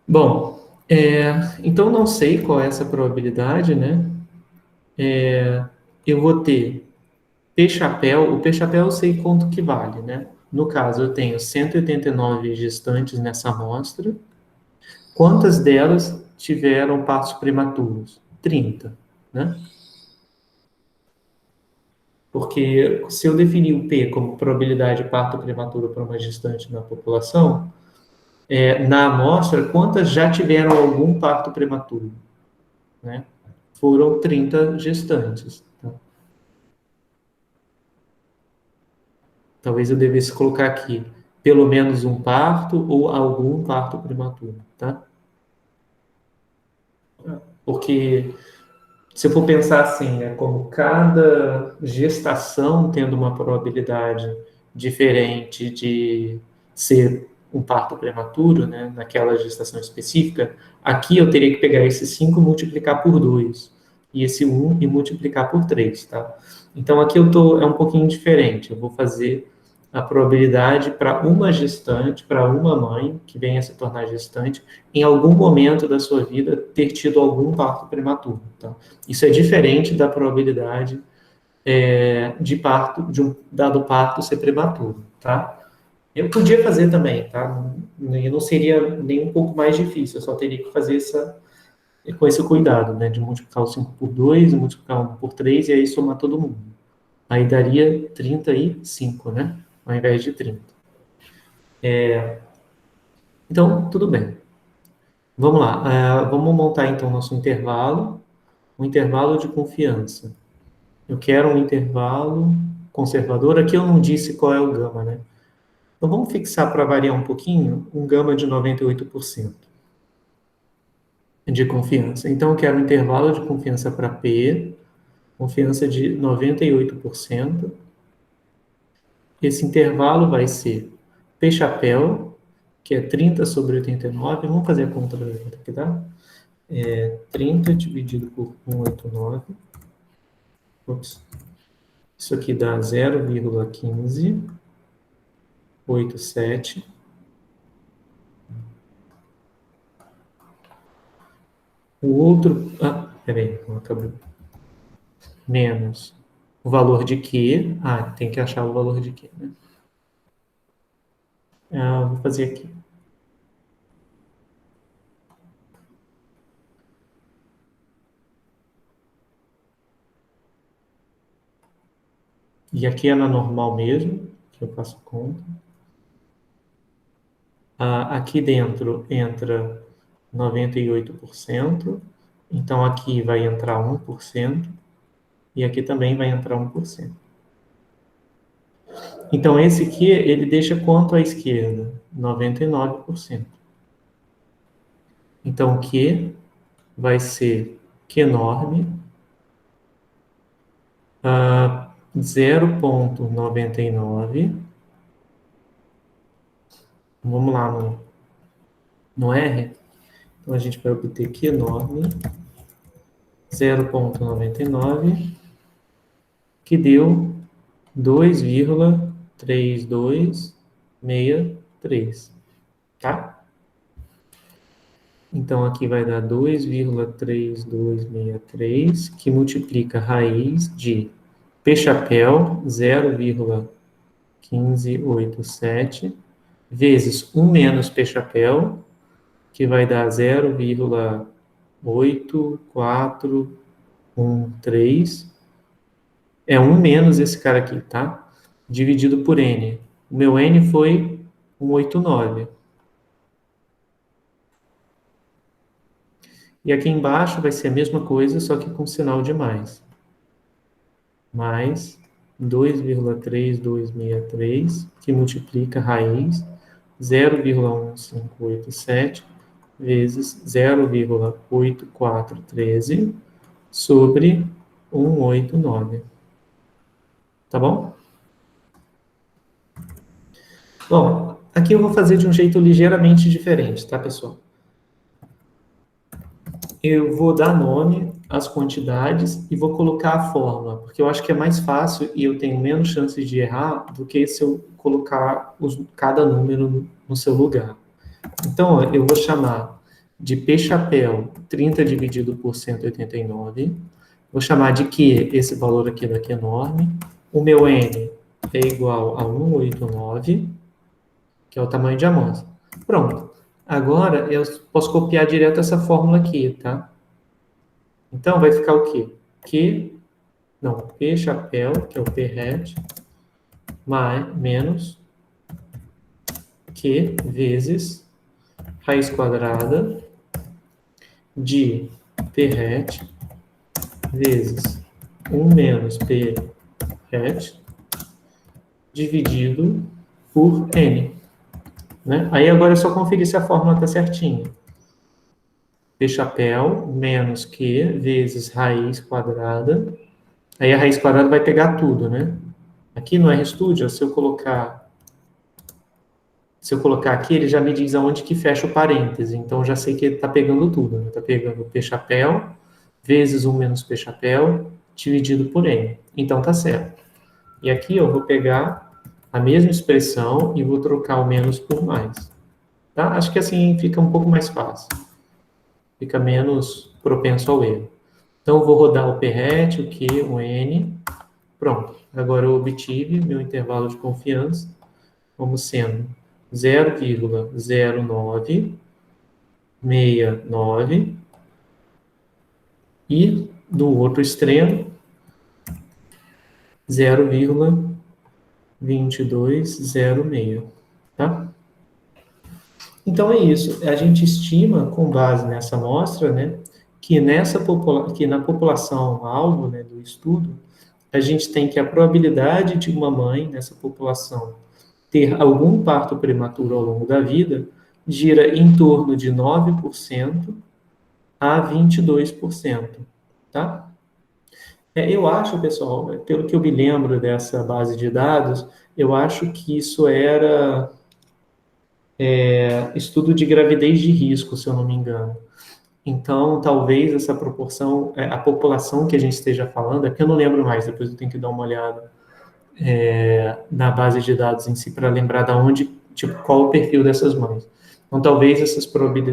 Speaker 1: Bom, então não sei qual é essa probabilidade, né? Eu vou ter P-chapéu, o P-chapéu eu sei quanto que vale, né? No caso, eu tenho 189 gestantes nessa amostra. Quantas delas tiveram partos prematuros? 30, né? Porque se eu definir o P como probabilidade de parto prematuro para uma gestante na população, na amostra, quantas já tiveram algum parto prematuro? Né? Foram 30 gestantes. Tá? Talvez eu devesse colocar aqui pelo menos um parto ou algum parto prematuro, tá? Porque se eu for pensar assim, né, como cada gestação tendo uma probabilidade diferente de ser um parto prematuro, né, naquela gestação específica, aqui eu teria que pegar esse 5 e multiplicar por 2, e esse 1 e multiplicar por 3, tá? Então aqui é um pouquinho diferente, eu vou fazer a probabilidade para uma gestante, para uma mãe que venha a se tornar gestante, em algum momento da sua vida ter tido algum parto prematuro, tá? Isso é diferente da probabilidade de um dado parto ser prematuro, tá? Eu podia fazer também, tá? E não seria nem um pouco mais difícil, eu só teria que fazer com esse cuidado, né? De multiplicar o 5 por 2, multiplicar 1 por 3 e aí somar todo mundo. Aí daria 35, né? ao invés de 30. Então, tudo bem. Vamos lá. Vamos montar, então, nosso intervalo. Um intervalo de confiança. Eu quero um intervalo conservador. Aqui eu não disse qual é o gama, né? Então, vamos fixar para variar um pouquinho, um gama de 98% de confiança. Então, eu quero um intervalo de confiança para P, confiança de 98%. Esse intervalo vai ser P chapéu, que é 30 sobre 89. Vamos fazer a conta para ver quanto que dá. 30 dividido por 189. Ops. Isso aqui dá 0,1587. O outro... peraí, não acabou. Menos o valor de Q. Tem que achar o valor de Q, né? Vou fazer aqui. E aqui é na normal mesmo, que eu faço conta. Aqui dentro entra 98%. Então, aqui vai entrar 1%. E aqui também vai entrar 1%. Então, esse aqui, ele deixa quanto à esquerda? 99%. Então, o Q vai ser Q enorme, 0,99. Vamos lá no R. Então, a gente vai obter Q enorme, 0,99, que deu 2,3263, tá? Então, aqui vai dar 2,3263, que multiplica a raiz de P chapéu, 0,1587, vezes 1 menos P chapéu, que vai dar 0,8413. É 1 menos esse cara aqui, tá? Dividido por N. O meu N foi 189. E aqui embaixo vai ser a mesma coisa, só que com sinal de mais. Mais 2,3263, que multiplica a raiz 0,1587 vezes 0,8413 sobre 189. Tá bom? Bom, aqui eu vou fazer de um jeito ligeiramente diferente, tá, pessoal? Eu vou dar nome às quantidades e vou colocar a fórmula, porque eu acho que é mais fácil e eu tenho menos chances de errar do que se eu colocar cada número no seu lugar. Então, eu vou chamar de P chapéu 30 dividido por 189. Vou chamar de Q, esse valor aqui daqui enorme. O meu N é igual a 189, que é o tamanho de amostra. Pronto. Agora, eu posso copiar direto essa fórmula aqui, tá? Então, vai ficar o quê? P chapéu, que é o P hat, menos Q vezes raiz quadrada de P hat vezes 1 menos P hat dividido por N. Né? Aí agora é só conferir se a fórmula está certinha. P chapéu menos Q vezes raiz quadrada. Aí a raiz quadrada vai pegar tudo, né? Aqui no RStudio, se eu colocar aqui, ele já me diz aonde que fecha o parêntese. Então, eu já sei que ele está pegando tudo. Está, né? Pegando P chapéu vezes 1 menos P chapéu dividido por N. Então, tá certo. E aqui eu vou pegar a mesma expressão e vou trocar o menos por mais. Tá? Acho que assim fica um pouco mais fácil. Fica menos propenso ao erro. Então, eu vou rodar o P hat, o Q, o N. Pronto. Agora eu obtive meu intervalo de confiança como sendo 0,0969 e do outro extremo 0,9 22,06, tá? Então é isso. A gente estima, com base nessa amostra, né, que na população alvo, né, do estudo, a gente tem que a probabilidade de uma mãe nessa população ter algum parto prematuro ao longo da vida gira em torno de 9% a 22%, tá? Eu acho, pessoal, pelo que eu me lembro dessa base de dados, eu acho que isso era estudo de gravidez de risco, se eu não me engano. Então, talvez essa proporção, a população que a gente esteja falando, é que eu não lembro mais, depois eu tenho que dar uma olhada na base de dados em si para lembrar da onde, tipo, qual o perfil dessas mães. Então, talvez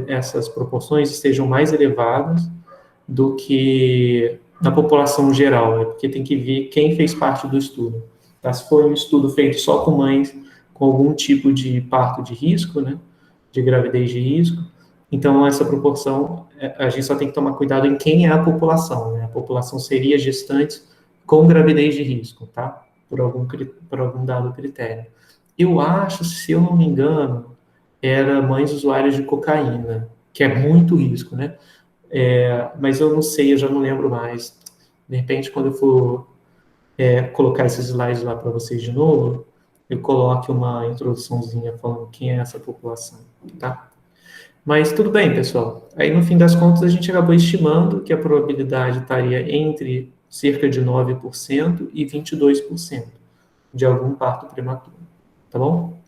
Speaker 1: essas proporções estejam mais elevadas do que na população geral, né? Porque tem que ver quem fez parte do estudo. Tá? Se for um estudo feito só com mães com algum tipo de parto de risco, né? De gravidez de risco, então essa proporção, a gente só tem que tomar cuidado em quem é a população, né? A população seria gestantes com gravidez de risco, tá? Por algum dado critério. Eu acho, se eu não me engano, era mães usuárias de cocaína, que é muito risco, né? Mas eu não sei, eu já não lembro mais. De repente, quando eu for colocar esses slides lá para vocês de novo, eu coloque uma introduçãozinha falando quem é essa população, tá? Mas tudo bem, pessoal. Aí, no fim das contas, a gente acabou estimando que a probabilidade estaria entre cerca de 9% e 22% de algum parto prematuro, tá bom?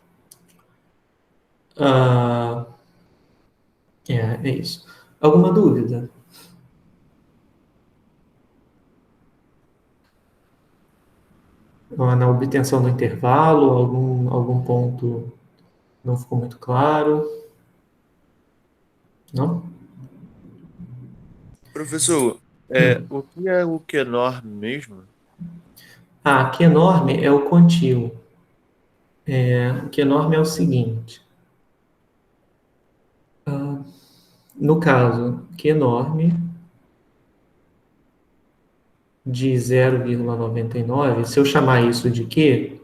Speaker 1: Ah, é isso. Alguma dúvida? Na obtenção do intervalo, algum ponto não ficou muito claro? Não?
Speaker 5: Professor, o que é o QNOR mesmo?
Speaker 1: Que enorme é o contínuo. O que enorme é o seguinte. No caso, que enorme de 0,99, se eu chamar isso de Q,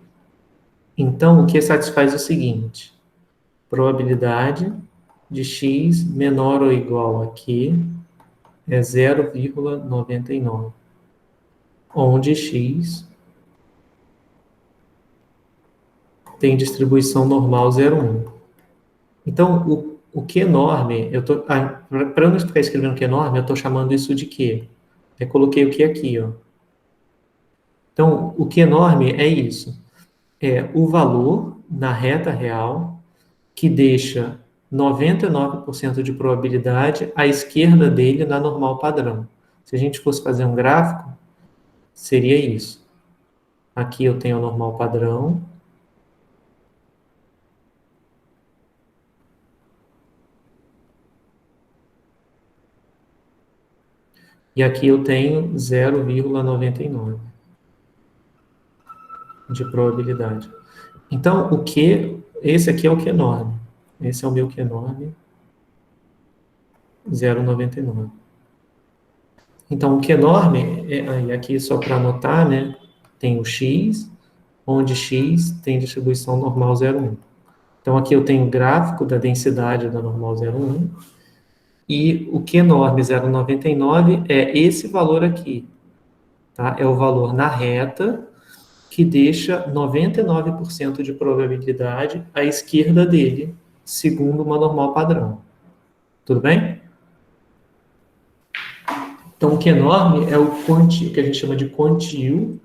Speaker 1: então o Q satisfaz o seguinte: probabilidade de x menor ou igual a Q é 0,99, onde x tem distribuição normal 0,1. Então, o Q enorme, para eu não ficar escrevendo Q enorme, eu estou chamando isso de Q. Eu coloquei o Q aqui, ó. Então, o Q enorme é isso. É o valor na reta real que deixa 99% de probabilidade à esquerda dele na normal padrão. Se a gente fosse fazer um gráfico, seria isso. Aqui eu tenho a normal padrão. E aqui eu tenho 0,99 de probabilidade. Então, esse aqui é o Q enorme. Esse é o meu Q enorme, 0,99. Então, o Q enorme, e aqui só para anotar, né, tem o x, onde x tem distribuição normal 0,1. Então, aqui eu tenho o gráfico da densidade da normal 0,1, e o Q enorme 0,99 é esse valor aqui, tá? É o valor na reta que deixa 99% de probabilidade à esquerda dele, segundo uma normal padrão. Tudo bem? Então, o Q enorme é o que a gente chama de quantio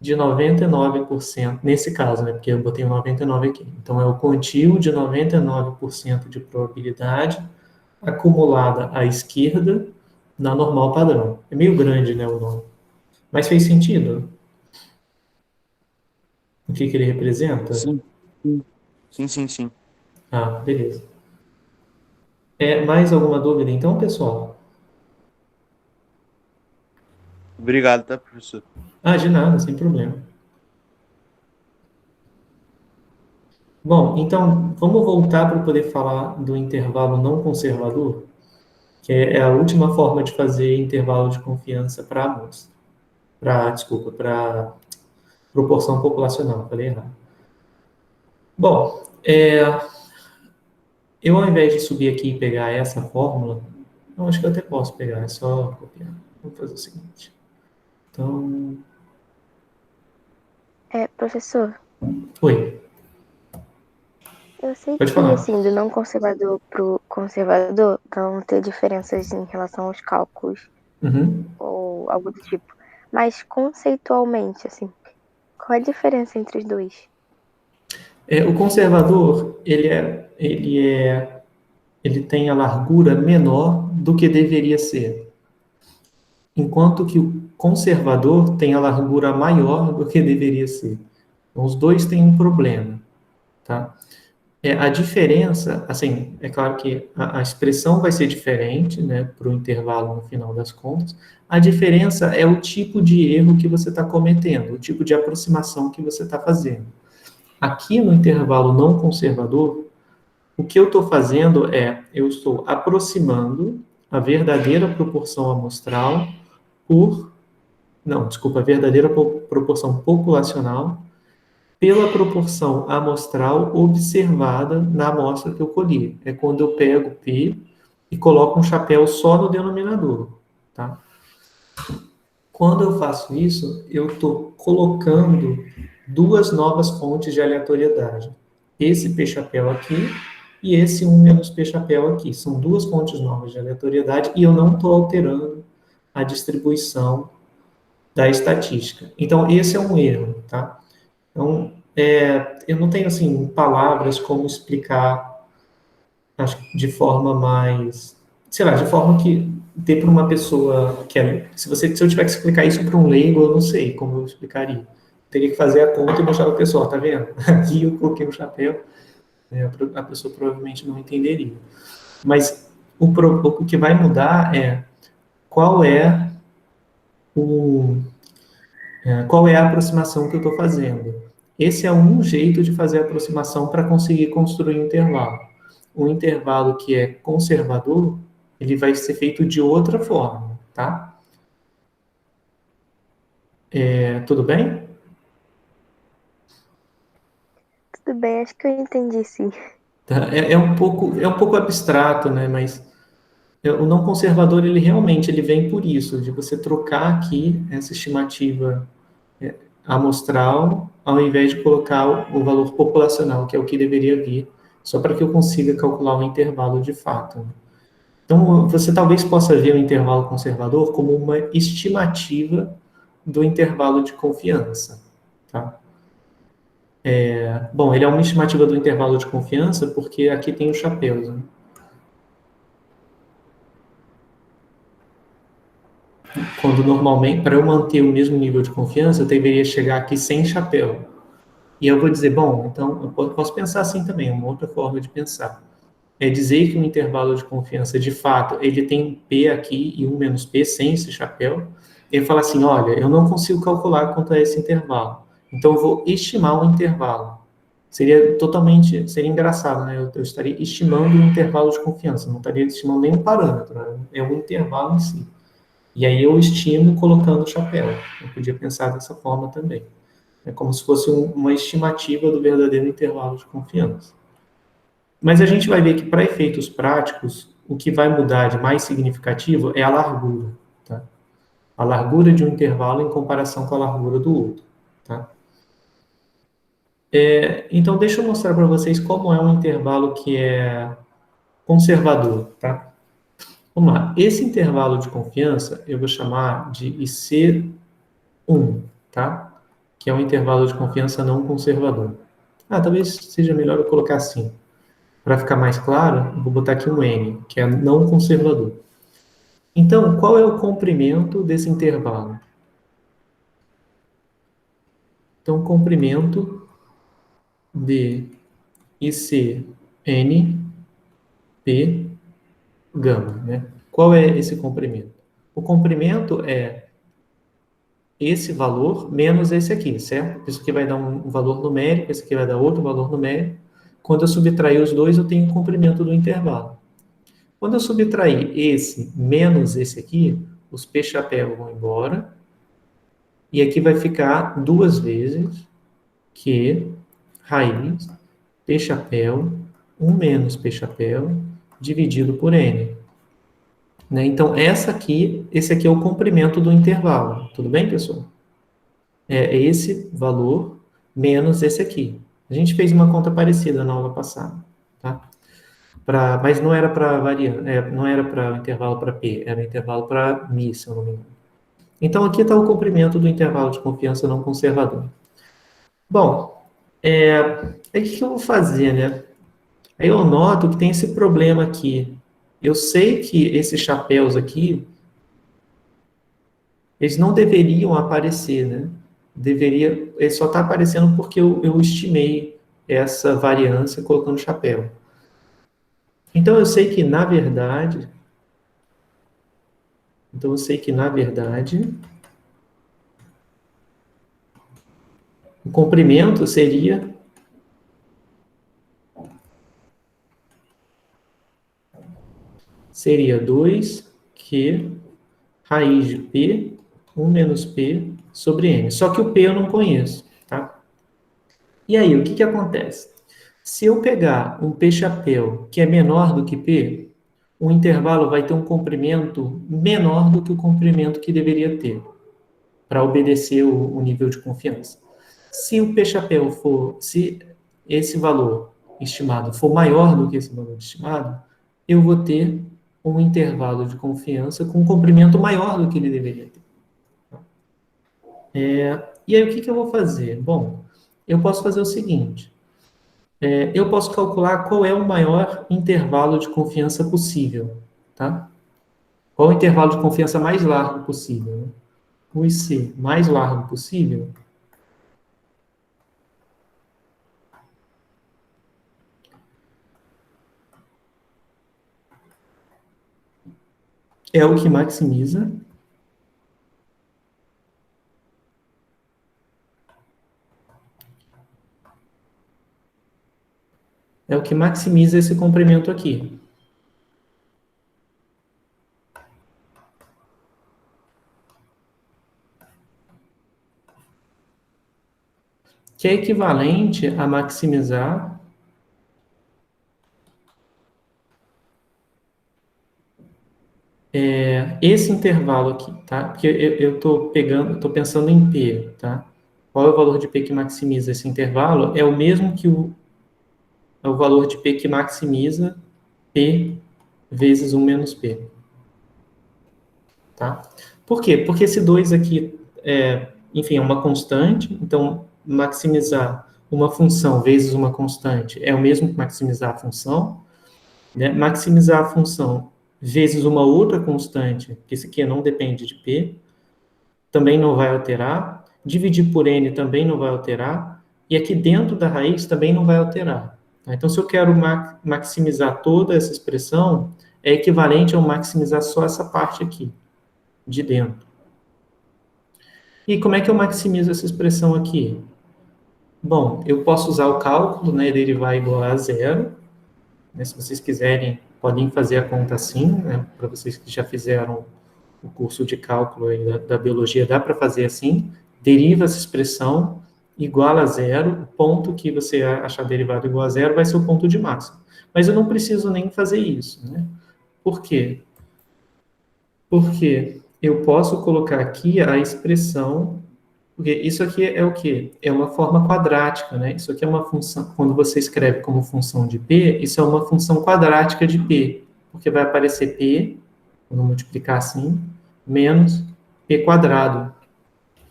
Speaker 1: de 99%, nesse caso, né, porque eu botei o 99 aqui. Então, é o quantio de 99% de probabilidade acumulada à esquerda na normal padrão. É meio grande, né, o nome. Mas fez sentido? O que ele representa?
Speaker 5: Sim. Sim.
Speaker 1: Beleza. Mais alguma dúvida, então, pessoal?
Speaker 5: Obrigado, tá, professor?
Speaker 1: De nada, sem problema. Bom, então, vamos voltar para poder falar do intervalo não conservador, que é a última forma de fazer intervalo de confiança para amostra. Para proporção populacional, falei errado. Bom, eu ao invés de subir aqui e pegar essa fórmula, eu acho que eu até posso pegar, é só copiar. Vamos fazer o seguinte. Então,
Speaker 2: Professor,
Speaker 1: oi,
Speaker 2: eu sei
Speaker 1: pode
Speaker 2: que,
Speaker 1: falar.
Speaker 2: assim, do não conservador pro conservador vão ter diferenças em relação aos cálculos
Speaker 1: Uhum.
Speaker 2: ou algo do tipo. Mas conceitualmente, assim, qual a diferença entre os dois?
Speaker 1: O conservador, ele tem a largura menor do que deveria ser, enquanto que o conservador tem a largura maior do que deveria ser. Então, os dois têm um problema, tá? A diferença, assim, é claro que a expressão vai ser diferente, né, para o intervalo no final das contas. A diferença é o tipo de erro que você está cometendo, o tipo de aproximação que você está fazendo. Aqui no intervalo não conservador, o que eu estou fazendo eu estou aproximando a verdadeira proporção amostral a verdadeira proporção populacional pela proporção amostral observada na amostra que eu colhi. É quando eu pego P e coloco um chapéu só no denominador, tá? Quando eu faço isso, eu estou colocando duas novas fontes de aleatoriedade. Esse P-chapéu aqui e esse 1 menos P-chapéu aqui. São duas fontes novas de aleatoriedade e eu não estou alterando a distribuição da estatística. Então, esse é um erro, tá? Então, eu não tenho, assim, palavras como explicar, acho que de forma mais, sei lá, de forma que dê para uma pessoa que se eu tiver que explicar isso para um leigo, eu não sei como eu explicaria. Teria que fazer a conta e mostrar para a pessoa, tá vendo? Aqui eu coloquei um chapéu, né, a pessoa provavelmente não entenderia. Mas o que vai mudar é qual é o qual é a aproximação que eu estou fazendo. Esse é um jeito de fazer a aproximação para conseguir construir um intervalo. Um intervalo que é conservador, ele vai ser feito de outra forma, tá? Tudo bem?
Speaker 2: Tudo bem, acho que eu entendi, sim.
Speaker 1: Tá? É um pouco abstrato, né? Mas o não conservador, ele realmente ele vem por isso, de você trocar aqui essa estimativa amostral, ao invés de colocar o valor populacional, que é o que deveria vir, só para que eu consiga calcular o intervalo de fato, né? Então, você talvez possa ver o intervalo conservador como uma estimativa do intervalo de confiança, tá? Bom, ele é uma estimativa do intervalo de confiança porque aqui tem os chapéus, né? Quando normalmente, para eu manter o mesmo nível de confiança, eu deveria chegar aqui sem chapéu. E eu vou dizer, bom, então eu posso pensar assim também, uma outra forma de pensar. É dizer que o intervalo de confiança, de fato, ele tem um P aqui e um menos P sem esse chapéu. Ele fala assim, olha, eu não consigo calcular quanto é esse intervalo. Então, eu vou estimar um intervalo. Seria engraçado, né? Eu estaria estimando um intervalo de confiança, não estaria estimando nenhum parâmetro, né? É um intervalo em si. E aí eu estimo colocando o chapéu. Eu podia pensar dessa forma também. É como se fosse uma estimativa do verdadeiro intervalo de confiança. Mas a gente vai ver que, para efeitos práticos, o que vai mudar de mais significativo é a largura, tá? A largura de um intervalo em comparação com a largura do outro, tá? Então, deixa eu mostrar para vocês como é um intervalo que é conservador, tá? Vamos lá. Esse intervalo de confiança eu vou chamar de IC1, tá? Que é um intervalo de confiança não conservador. Talvez seja melhor eu colocar assim. Para ficar mais claro, eu vou botar aqui um N, que é não conservador. Então, qual é o comprimento desse intervalo? Então, comprimento de ICN P gama, né? Qual é esse comprimento? O comprimento é esse valor menos esse aqui, certo? Isso aqui vai dar um valor numérico, esse aqui vai dar outro valor numérico. Quando eu subtrair os dois, eu tenho o comprimento do intervalo. Quando eu subtrair esse menos esse aqui, os P chapéu vão embora. E aqui vai ficar duas vezes Q raiz P chapéu, 1 menos P chapéu, dividido por N. Né? Então, esse aqui é o comprimento do intervalo. Tudo bem, pessoal? É esse valor menos esse aqui. A gente fez uma conta parecida na aula passada, tá? Mas não era para variar, não era para intervalo para P, era intervalo para Mi, se eu não me engano. Então, aqui está o comprimento do intervalo de confiança não conservador. Bom, aí o que eu vou fazer, né? Aí eu noto que tem esse problema aqui. Eu sei que esses chapéus aqui, eles não deveriam aparecer, né? Ele só está aparecendo porque eu estimei essa variância colocando chapéu. Então, eu sei que, na verdade, o comprimento seria seria 2Q raiz de P, 1 menos P sobre N. Só que o P eu não conheço, tá? E aí, o que que acontece? Se eu pegar um P chapéu que é menor do que P, o intervalo vai ter um comprimento menor do que o comprimento que deveria ter, para obedecer o nível de confiança. Se o P chapéu se esse valor estimado for maior do que esse valor estimado, eu vou ter um intervalo de confiança com um comprimento maior do que ele deveria ter. E aí, o que que eu vou fazer? Bom, eu posso fazer o seguinte. Eu posso calcular qual é o maior intervalo de confiança possível, tá? Qual é o intervalo de confiança mais largo possível, né? O IC mais largo possível é o que maximiza esse comprimento aqui. Que é equivalente a maximizar esse intervalo aqui, tá? Porque eu estou pensando em P, tá? Qual é o valor de P que maximiza esse intervalo? É o mesmo que é o valor de P que maximiza P vezes 1 menos P. Tá? Por quê? Porque esse 2 aqui, enfim, é uma constante, então maximizar uma função vezes uma constante é o mesmo que maximizar a função. Né? Maximizar a função vezes uma outra constante, que esse aqui não depende de P, também não vai alterar. Dividir por N também não vai alterar. E aqui dentro da raiz também não vai alterar. Tá? Então, se eu quero maximizar toda essa expressão, é equivalente a eu maximizar só essa parte aqui, de dentro. E como é que eu maximizo essa expressão aqui? Bom, eu posso usar o cálculo, né, derivar igual a zero. Né, se vocês quiserem, podem fazer a conta assim, né, para vocês que já fizeram o curso de cálculo aí da biologia, dá para fazer assim, deriva essa expressão, igual a zero, o ponto que você achar derivado igual a zero vai ser o ponto de máximo. Mas eu não preciso nem fazer isso, né? Por quê? Porque eu posso colocar aqui a expressão, porque isso aqui é o quê? É uma forma quadrática, né? Isso aqui é uma função, quando você escreve como função de P, isso é uma função quadrática de P, porque vai aparecer P, quando multiplicar assim, menos P quadrado.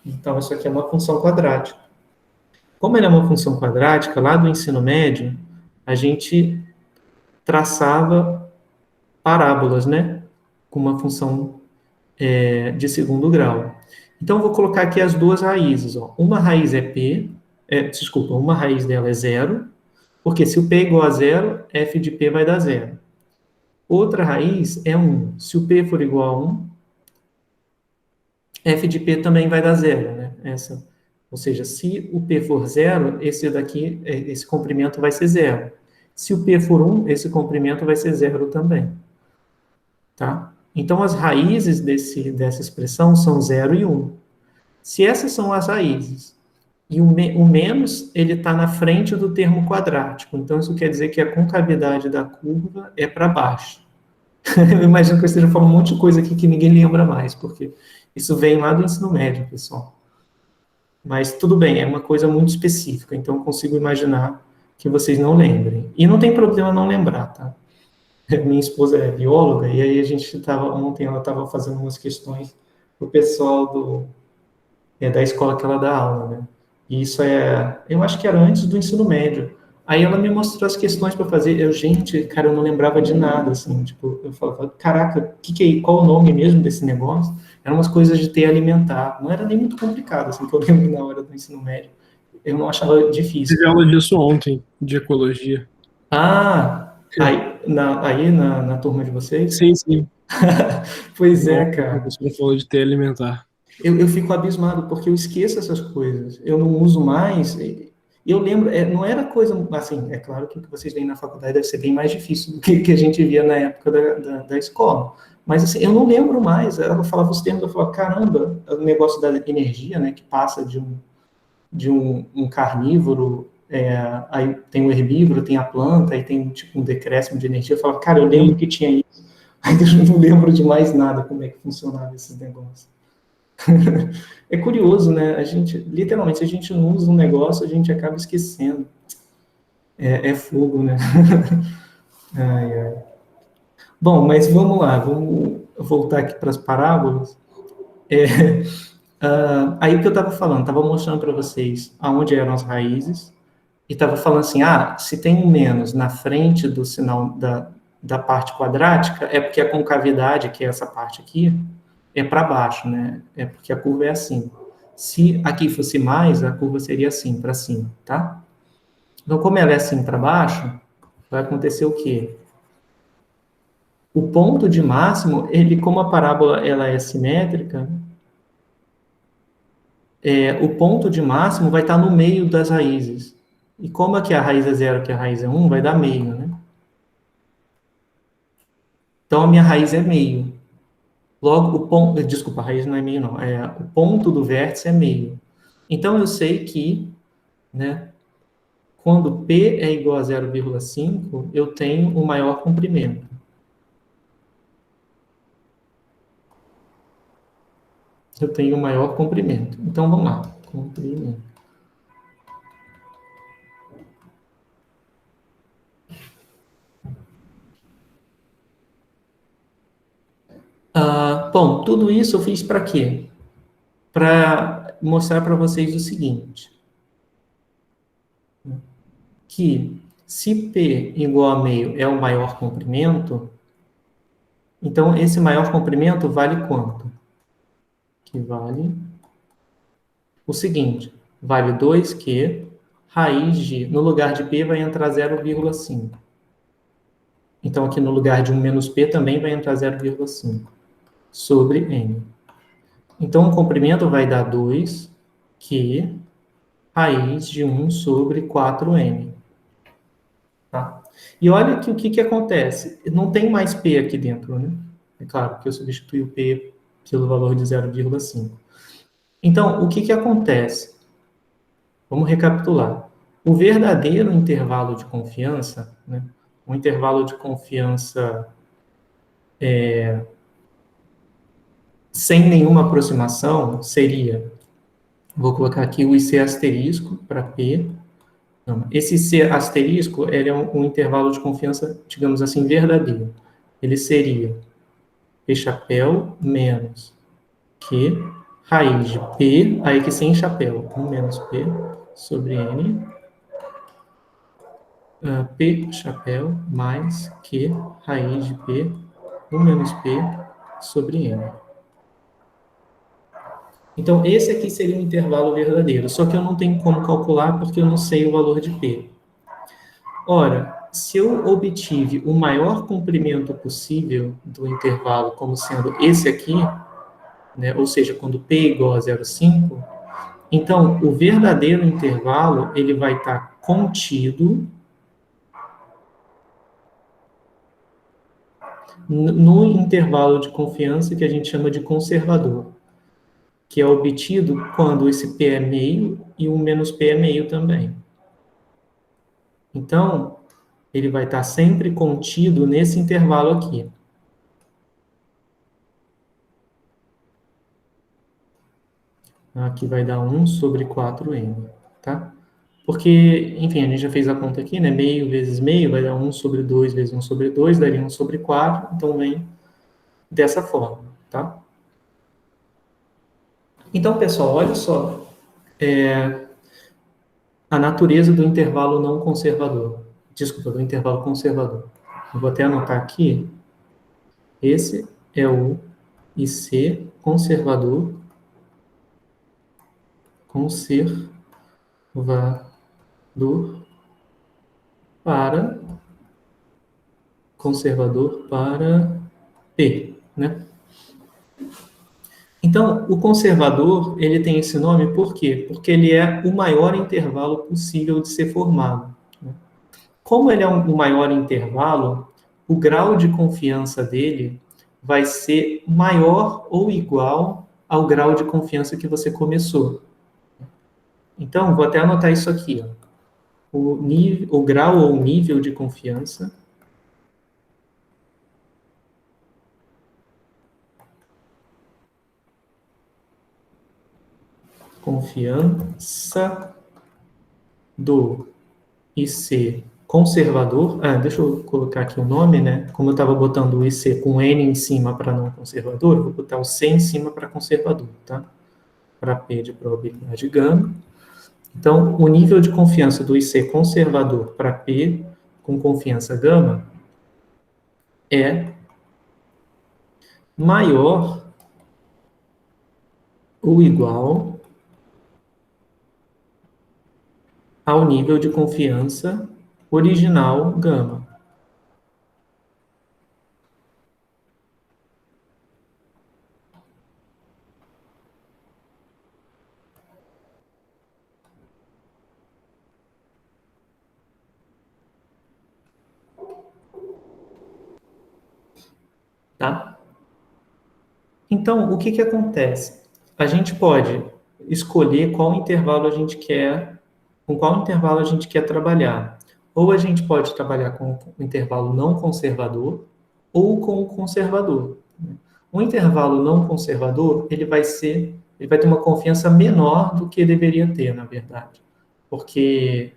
Speaker 1: Então, isso aqui é uma função quadrática. Como ela é uma função quadrática, lá do ensino médio, a gente traçava parábolas, né? Com uma função de segundo grau. Então, eu vou colocar aqui as duas raízes. Ó. Uma raiz é P, uma raiz dela é zero, porque se o P é igual a zero, f de P vai dar zero. Outra raiz é 1. Se o P for igual a 1, f de P também vai dar zero, né? Ou seja, se o P for zero, esse comprimento vai ser zero. Se o P for 1, esse comprimento vai ser zero também. Tá? Então, as raízes dessa expressão são 0 e 1. Se essas são as raízes, E o menos, ele está na frente do termo quadrático. Então, isso quer dizer que a concavidade da curva é para baixo. Eu imagino que eu esteja falando um monte de coisa aqui que ninguém lembra mais, porque isso vem lá do ensino médio, pessoal. Mas tudo bem, é uma coisa muito específica, então eu consigo imaginar que vocês não lembrem. E não tem problema não lembrar, tá? Minha esposa é bióloga, e aí a gente ontem ela estava fazendo umas questões para o pessoal da escola que ela dá aula, né? E isso eu acho que era antes do ensino médio. Aí ela me mostrou as questões para fazer. Gente, cara, eu não lembrava de nada, assim, tipo, eu falava, caraca, qual o nome mesmo desse negócio? Eram umas coisas de ter alimentar. Não era nem muito complicado, assim, que eu lembro na hora do ensino médio. Eu não achava difícil.
Speaker 6: Tive aula disso ontem, de ecologia.
Speaker 1: Aí na turma de vocês?
Speaker 6: Sim, sim.
Speaker 1: Pois é,
Speaker 6: A
Speaker 1: cara.
Speaker 6: professora falou de ter alimentar.
Speaker 1: Eu fico abismado, porque eu esqueço essas coisas. Eu não uso mais. Eu lembro, não era coisa, assim, é claro que o que vocês veem na faculdade deve ser bem mais difícil do que a gente via na época da escola. Mas, assim, eu não lembro mais. Ela falava os termos, eu falava, caramba, o negócio da energia, né, que passa de um carnívoro, aí tem o herbívoro, tem a planta, aí tem, tipo, um decréscimo de energia. Eu falava, cara, eu lembro que tinha isso. Aí eu não lembro de mais nada como é que funcionava esses negócios. É curioso, né? Literalmente, se a gente não usa um negócio, a gente acaba esquecendo. É fogo, né? Ai, ai. Bom, mas vamos lá, vamos voltar aqui para as parábolas. Aí o que eu estava falando, estava mostrando para vocês aonde eram as raízes, e estava falando assim, se tem um menos na frente do sinal da parte quadrática, é porque a concavidade, que é essa parte aqui, é para baixo, né? É porque a curva é assim. Se aqui fosse mais, a curva seria assim, para cima, tá? Então, como ela é assim para baixo, vai acontecer o quê? O ponto de máximo, como a parábola ela é simétrica, o ponto de máximo vai estar no meio das raízes. E como aqui a raiz é 0, aqui a raiz é 1, vai dar meio, né? Então, a minha raiz é meio. Logo, o ponto... Desculpa, a raiz não é meio, não. O ponto do vértice é meio. Então, eu sei que, né, quando P é igual a 0,5, eu tenho o maior comprimento. Eu tenho o maior comprimento. Então, vamos lá. Comprimento. Bom, tudo isso eu fiz para quê? Para mostrar para vocês o seguinte. Que se P igual a meio é o maior comprimento, então esse maior comprimento vale quanto? Que vale o seguinte, vale 2Q, raiz de, no lugar de P vai entrar 0,5. Então aqui no lugar de 1 menos P também vai entrar 0,5 sobre N. Então o comprimento vai dar 2Q, raiz de 1 sobre 4N. Tá? E olha que o que acontece. Não tem mais P aqui dentro, né? É claro que eu substituí o P pelo valor de 0,5. Então, o que acontece? Vamos recapitular. O verdadeiro intervalo de confiança, né? Um intervalo de confiança sem nenhuma aproximação seria, vou colocar aqui o IC asterisco para P. Não, esse C asterisco ele é um intervalo de confiança, digamos assim, verdadeiro. Ele seria P chapéu menos Q, raiz de P, aí que sem chapéu, 1 menos P sobre N, P chapéu mais Q, raiz de P, 1 menos P sobre N. Então, esse aqui seria um intervalo verdadeiro, só que eu não tenho como calcular porque eu não sei o valor de P. Ora, se eu obtive o maior comprimento possível do intervalo como sendo esse aqui, né, ou seja, quando P é igual a 0,5, então o verdadeiro intervalo ele vai estar contido no intervalo de confiança que a gente chama de conservador, que é obtido quando esse P é meio e um menos P é meio também. Então, ele vai estar sempre contido nesse intervalo aqui. Aqui vai dar 1 sobre 4n, tá? Porque, enfim, a gente já fez a conta aqui, né? Meio vezes meio vai dar 1 sobre 2 vezes 1 sobre 2, daria 1 sobre 4, então vem dessa forma, tá? Então, pessoal, olha só. A natureza do intervalo não conservador. Desculpa, do intervalo conservador. Eu vou até anotar aqui. Esse é o IC conservador para P, né? Então, o conservador, ele tem esse nome por quê? Porque ele é o maior intervalo possível de ser formado, né? Como ele é o maior intervalo, o grau de confiança dele vai ser maior ou igual ao grau de confiança que você começou. Então, vou até anotar isso aqui, ó. O grau ou nível de confiança do IC conservador. Deixa eu colocar aqui o nome, né? Como eu estava botando o IC com N em cima para não conservador, eu vou botar o C em cima para conservador, tá? Para P de probabilidade gama. Então, o nível de confiança do IC conservador para P com confiança gama é maior ou igual ao nível de confiança original gama. Tá? Então, o que acontece? A gente pode escolher qual intervalo a gente quer, com qual intervalo a gente quer trabalhar. Ou a gente pode trabalhar com o intervalo não conservador, ou com o conservador. O intervalo não conservador, ele vai ter uma confiança menor do que deveria ter, na verdade. Porque,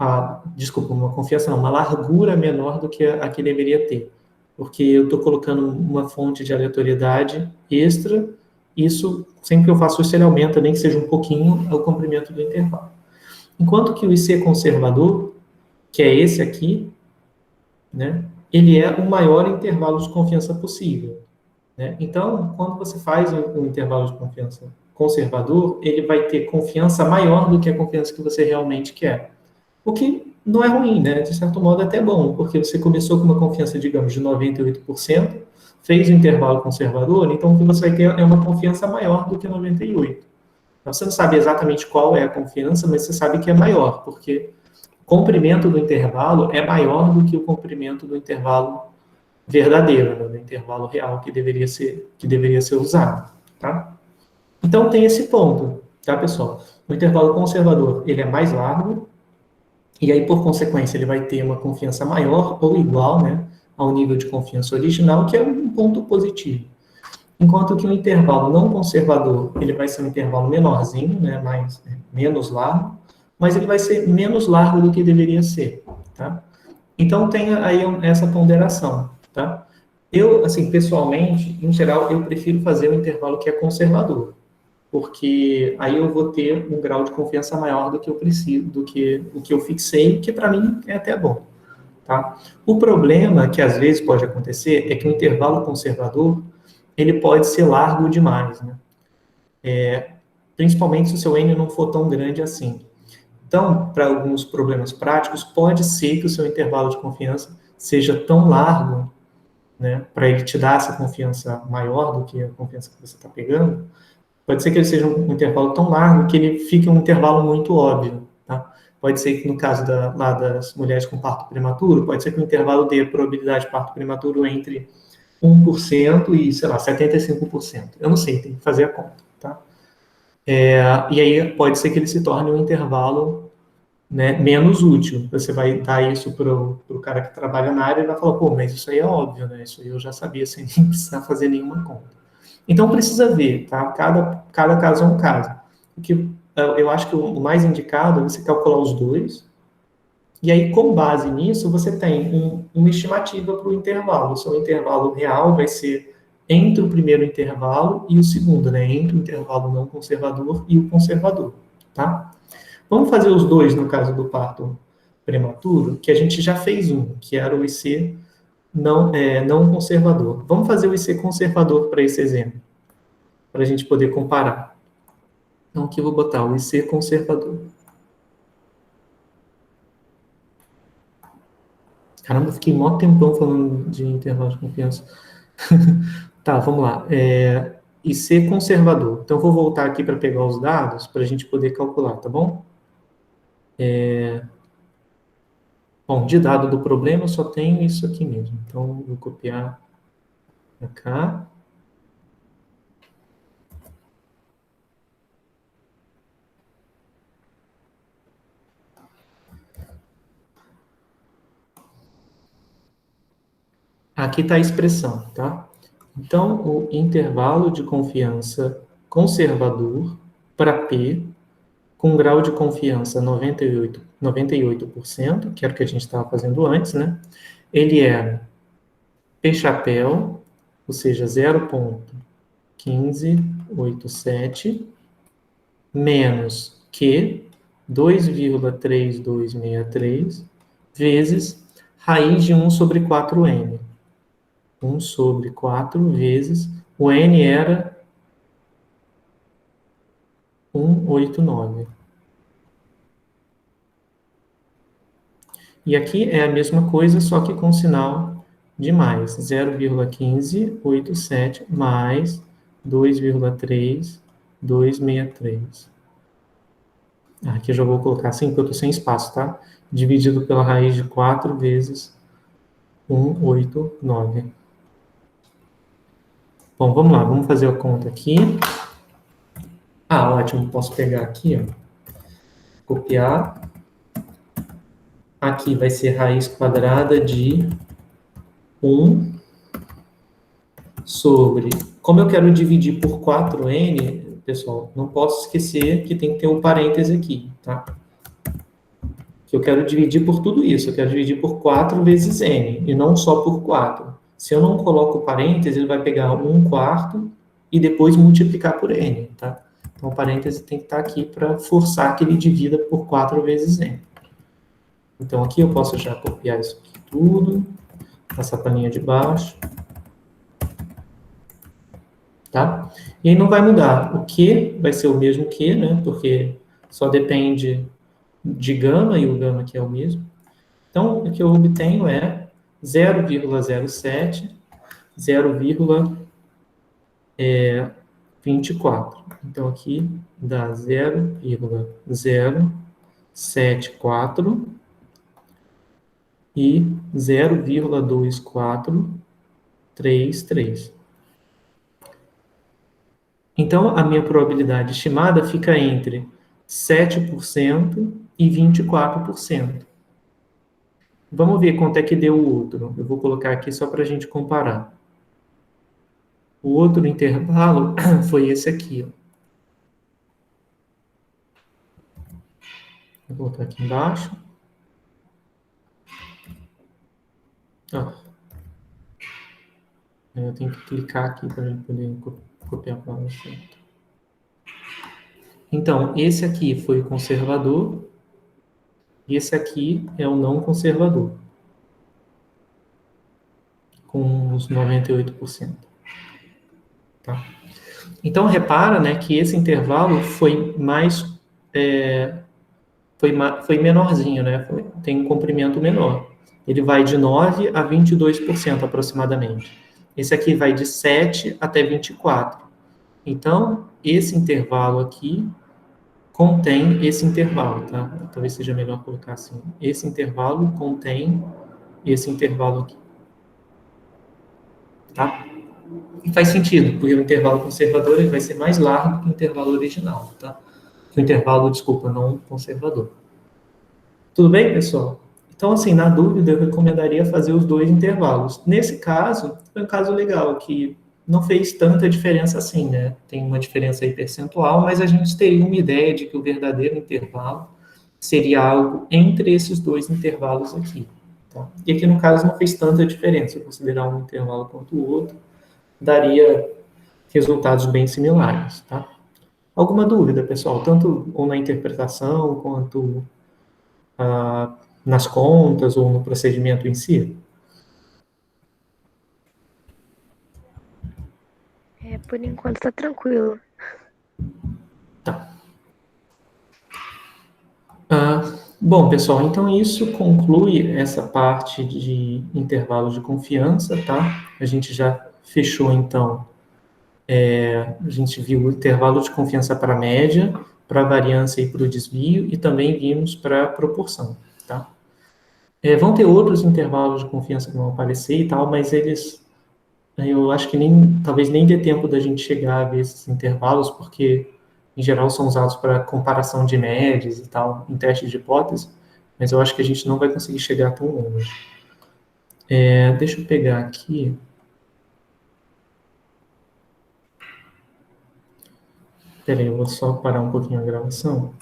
Speaker 1: uma largura menor do que a que deveria ter. Porque eu estou colocando uma fonte de aleatoriedade extra, isso, sempre que eu faço isso, ele aumenta, nem que seja um pouquinho, o comprimento do intervalo. Enquanto que o IC conservador, que é esse aqui, né, ele é o maior intervalo de confiança possível, né? Então, quando você faz um intervalo de confiança conservador, ele vai ter confiança maior do que a confiança que você realmente quer. O que não é ruim, né? De certo modo, é até bom, porque você começou com uma confiança, digamos, de 98%, fez o intervalo conservador, então o que você vai ter é uma confiança maior do que 98%. Então, você não sabe exatamente qual é a confiança, mas você sabe que é maior, porque o comprimento do intervalo é maior do que o comprimento do intervalo verdadeiro, né? Do intervalo real que deveria ser usado, tá? Então, tem esse ponto, tá, pessoal? O intervalo conservador, ele é mais largo, e aí, por consequência, ele vai ter uma confiança maior ou igual, né, ao nível de confiança original, que é um ponto positivo. Enquanto que o intervalo não conservador, ele vai ser um intervalo menorzinho, né, menos largo, mas ele vai ser menos largo do que deveria ser, tá? Então, tem aí essa ponderação, tá? Eu, assim, pessoalmente, em geral, eu prefiro fazer um intervalo que é conservador, porque aí eu vou ter um grau de confiança maior do que eu preciso, do que o que eu fixei, que para mim é até bom, tá? O problema que às vezes pode acontecer é que o intervalo conservador, ele pode ser largo demais, né? Principalmente se o seu N não for tão grande assim. Então, para alguns problemas práticos, pode ser que o seu intervalo de confiança seja tão largo, né, para ele te dar essa confiança maior do que a confiança que você está pegando. Pode ser que ele seja um intervalo tão largo que ele fique um intervalo muito óbvio, tá? Pode ser que no caso das mulheres com parto prematuro, pode ser que o intervalo dê probabilidade de parto prematuro entre 1% e, sei lá, 75%. Eu não sei, tem que fazer a conta, tá? E aí pode ser que ele se torne um intervalo, né, menos útil. Você vai dar isso para o cara que trabalha na área e vai falar, pô, mas isso aí é óbvio, né? Isso aí eu já sabia sem nem precisar fazer nenhuma conta. Então precisa ver, tá? Cada caso é um caso. O que eu acho que o mais indicado é você calcular os dois, e aí, com base nisso, você tem uma estimativa para o intervalo. O seu intervalo real vai ser entre o primeiro intervalo e o segundo, né? Entre o intervalo não conservador e o conservador, tá? Vamos fazer os dois no caso do parto prematuro, que a gente já fez um, que era o IC não conservador. Vamos fazer o IC conservador para esse exemplo, para a gente poder comparar. Então, aqui eu vou botar o IC conservador. Caramba, eu fiquei mó tempão falando de intervalo de confiança. Tá, vamos lá. IC conservador. Então, eu vou voltar aqui para pegar os dados para a gente poder calcular, tá bom? Bom, de dado do problema, eu só tenho isso aqui mesmo. Então, eu vou copiar para cá. Aqui está a expressão, tá? Então, o intervalo de confiança conservador para P, com grau de confiança 98%, que era o que a gente estava fazendo antes, né? Ele é P chapéu, ou seja, 0,1587, menos Q, 2,3263, vezes raiz de 1 sobre 4n. 1 sobre 4 vezes, o n era 189. E aqui é a mesma coisa, só que com sinal de mais. 0,1587 mais 2,3263. Aqui eu já vou colocar assim, porque eu estou sem espaço, tá? Dividido pela raiz de 4 vezes 189. Bom, vamos lá, vamos fazer a conta aqui. Ah, ótimo, posso pegar aqui, ó, copiar. Aqui vai ser raiz quadrada de 1 sobre... Como eu quero dividir por 4n, pessoal, não posso esquecer que tem que ter um parêntese aqui, tá? Que eu quero dividir por tudo isso, eu quero dividir por 4 vezes n, e não só por 4. Se eu não coloco parêntese, ele vai pegar 1/4 e depois multiplicar por n, tá? Então, o parêntese tem que estar aqui para forçar que ele divida por 4 vezes n. Então, aqui eu posso já copiar isso aqui tudo, passar para a linha de baixo. Tá? E aí não vai mudar. O Q vai ser o mesmo Q, né? Porque só depende de gama, e o gama aqui é o mesmo. Então, o que eu obtenho é 0,07, 0,24. Então, aqui dá 0,074 e 0,2433. Então, a minha probabilidade estimada fica entre 7% e 24%. Vamos ver quanto é que deu o outro. Eu vou colocar aqui só para a gente comparar. O outro intervalo foi esse aqui, ó. Vou colocar aqui embaixo. Ó. Eu tenho que clicar aqui para a gente poder copiar a palavra certa. Então, esse aqui foi o conservador, e esse aqui é o não conservador, com os 98%. Tá? Então, repara, né, que esse intervalo foi mais... foi menorzinho, né? Tem um comprimento menor. Ele vai de 9% a 22% aproximadamente. Esse aqui vai de 7 até 24. Então, esse intervalo aqui contém esse intervalo, tá? Talvez seja melhor colocar assim. Esse intervalo contém esse intervalo aqui. Tá? E faz sentido, porque o intervalo conservador ele vai ser mais largo que o intervalo original, tá? Que o intervalo, desculpa, não conservador. Tudo bem, pessoal? Então, assim, na dúvida, eu recomendaria fazer os dois intervalos. Nesse caso, foi um caso legal, que não fez tanta diferença assim, né? Tem uma diferença aí percentual, mas a gente teria uma ideia de que o verdadeiro intervalo seria algo entre esses dois intervalos aqui. Tá? E aqui, no caso, não fez tanta diferença. Se eu considerar um intervalo quanto o outro, daria resultados bem similares, tá? Alguma dúvida, pessoal? Tanto ou na interpretação, quanto nas contas, ou no procedimento em si?
Speaker 2: Por enquanto tá tranquilo.
Speaker 1: Tá. Bom, pessoal, então isso conclui essa parte de intervalos de confiança, tá? A gente já fechou, então, a gente viu o intervalo de confiança para a média, para a variância e para o desvio, e também vimos para a proporção, tá? Vão ter outros intervalos de confiança que vão aparecer e tal, mas eles, eu acho que talvez nem dê tempo da gente chegar a ver esses intervalos, porque, em geral, são usados para comparação de médias e tal, em testes de hipótese, mas eu acho que a gente não vai conseguir chegar tão longe. Deixa eu pegar aqui. Peraí, eu vou só parar um pouquinho a gravação.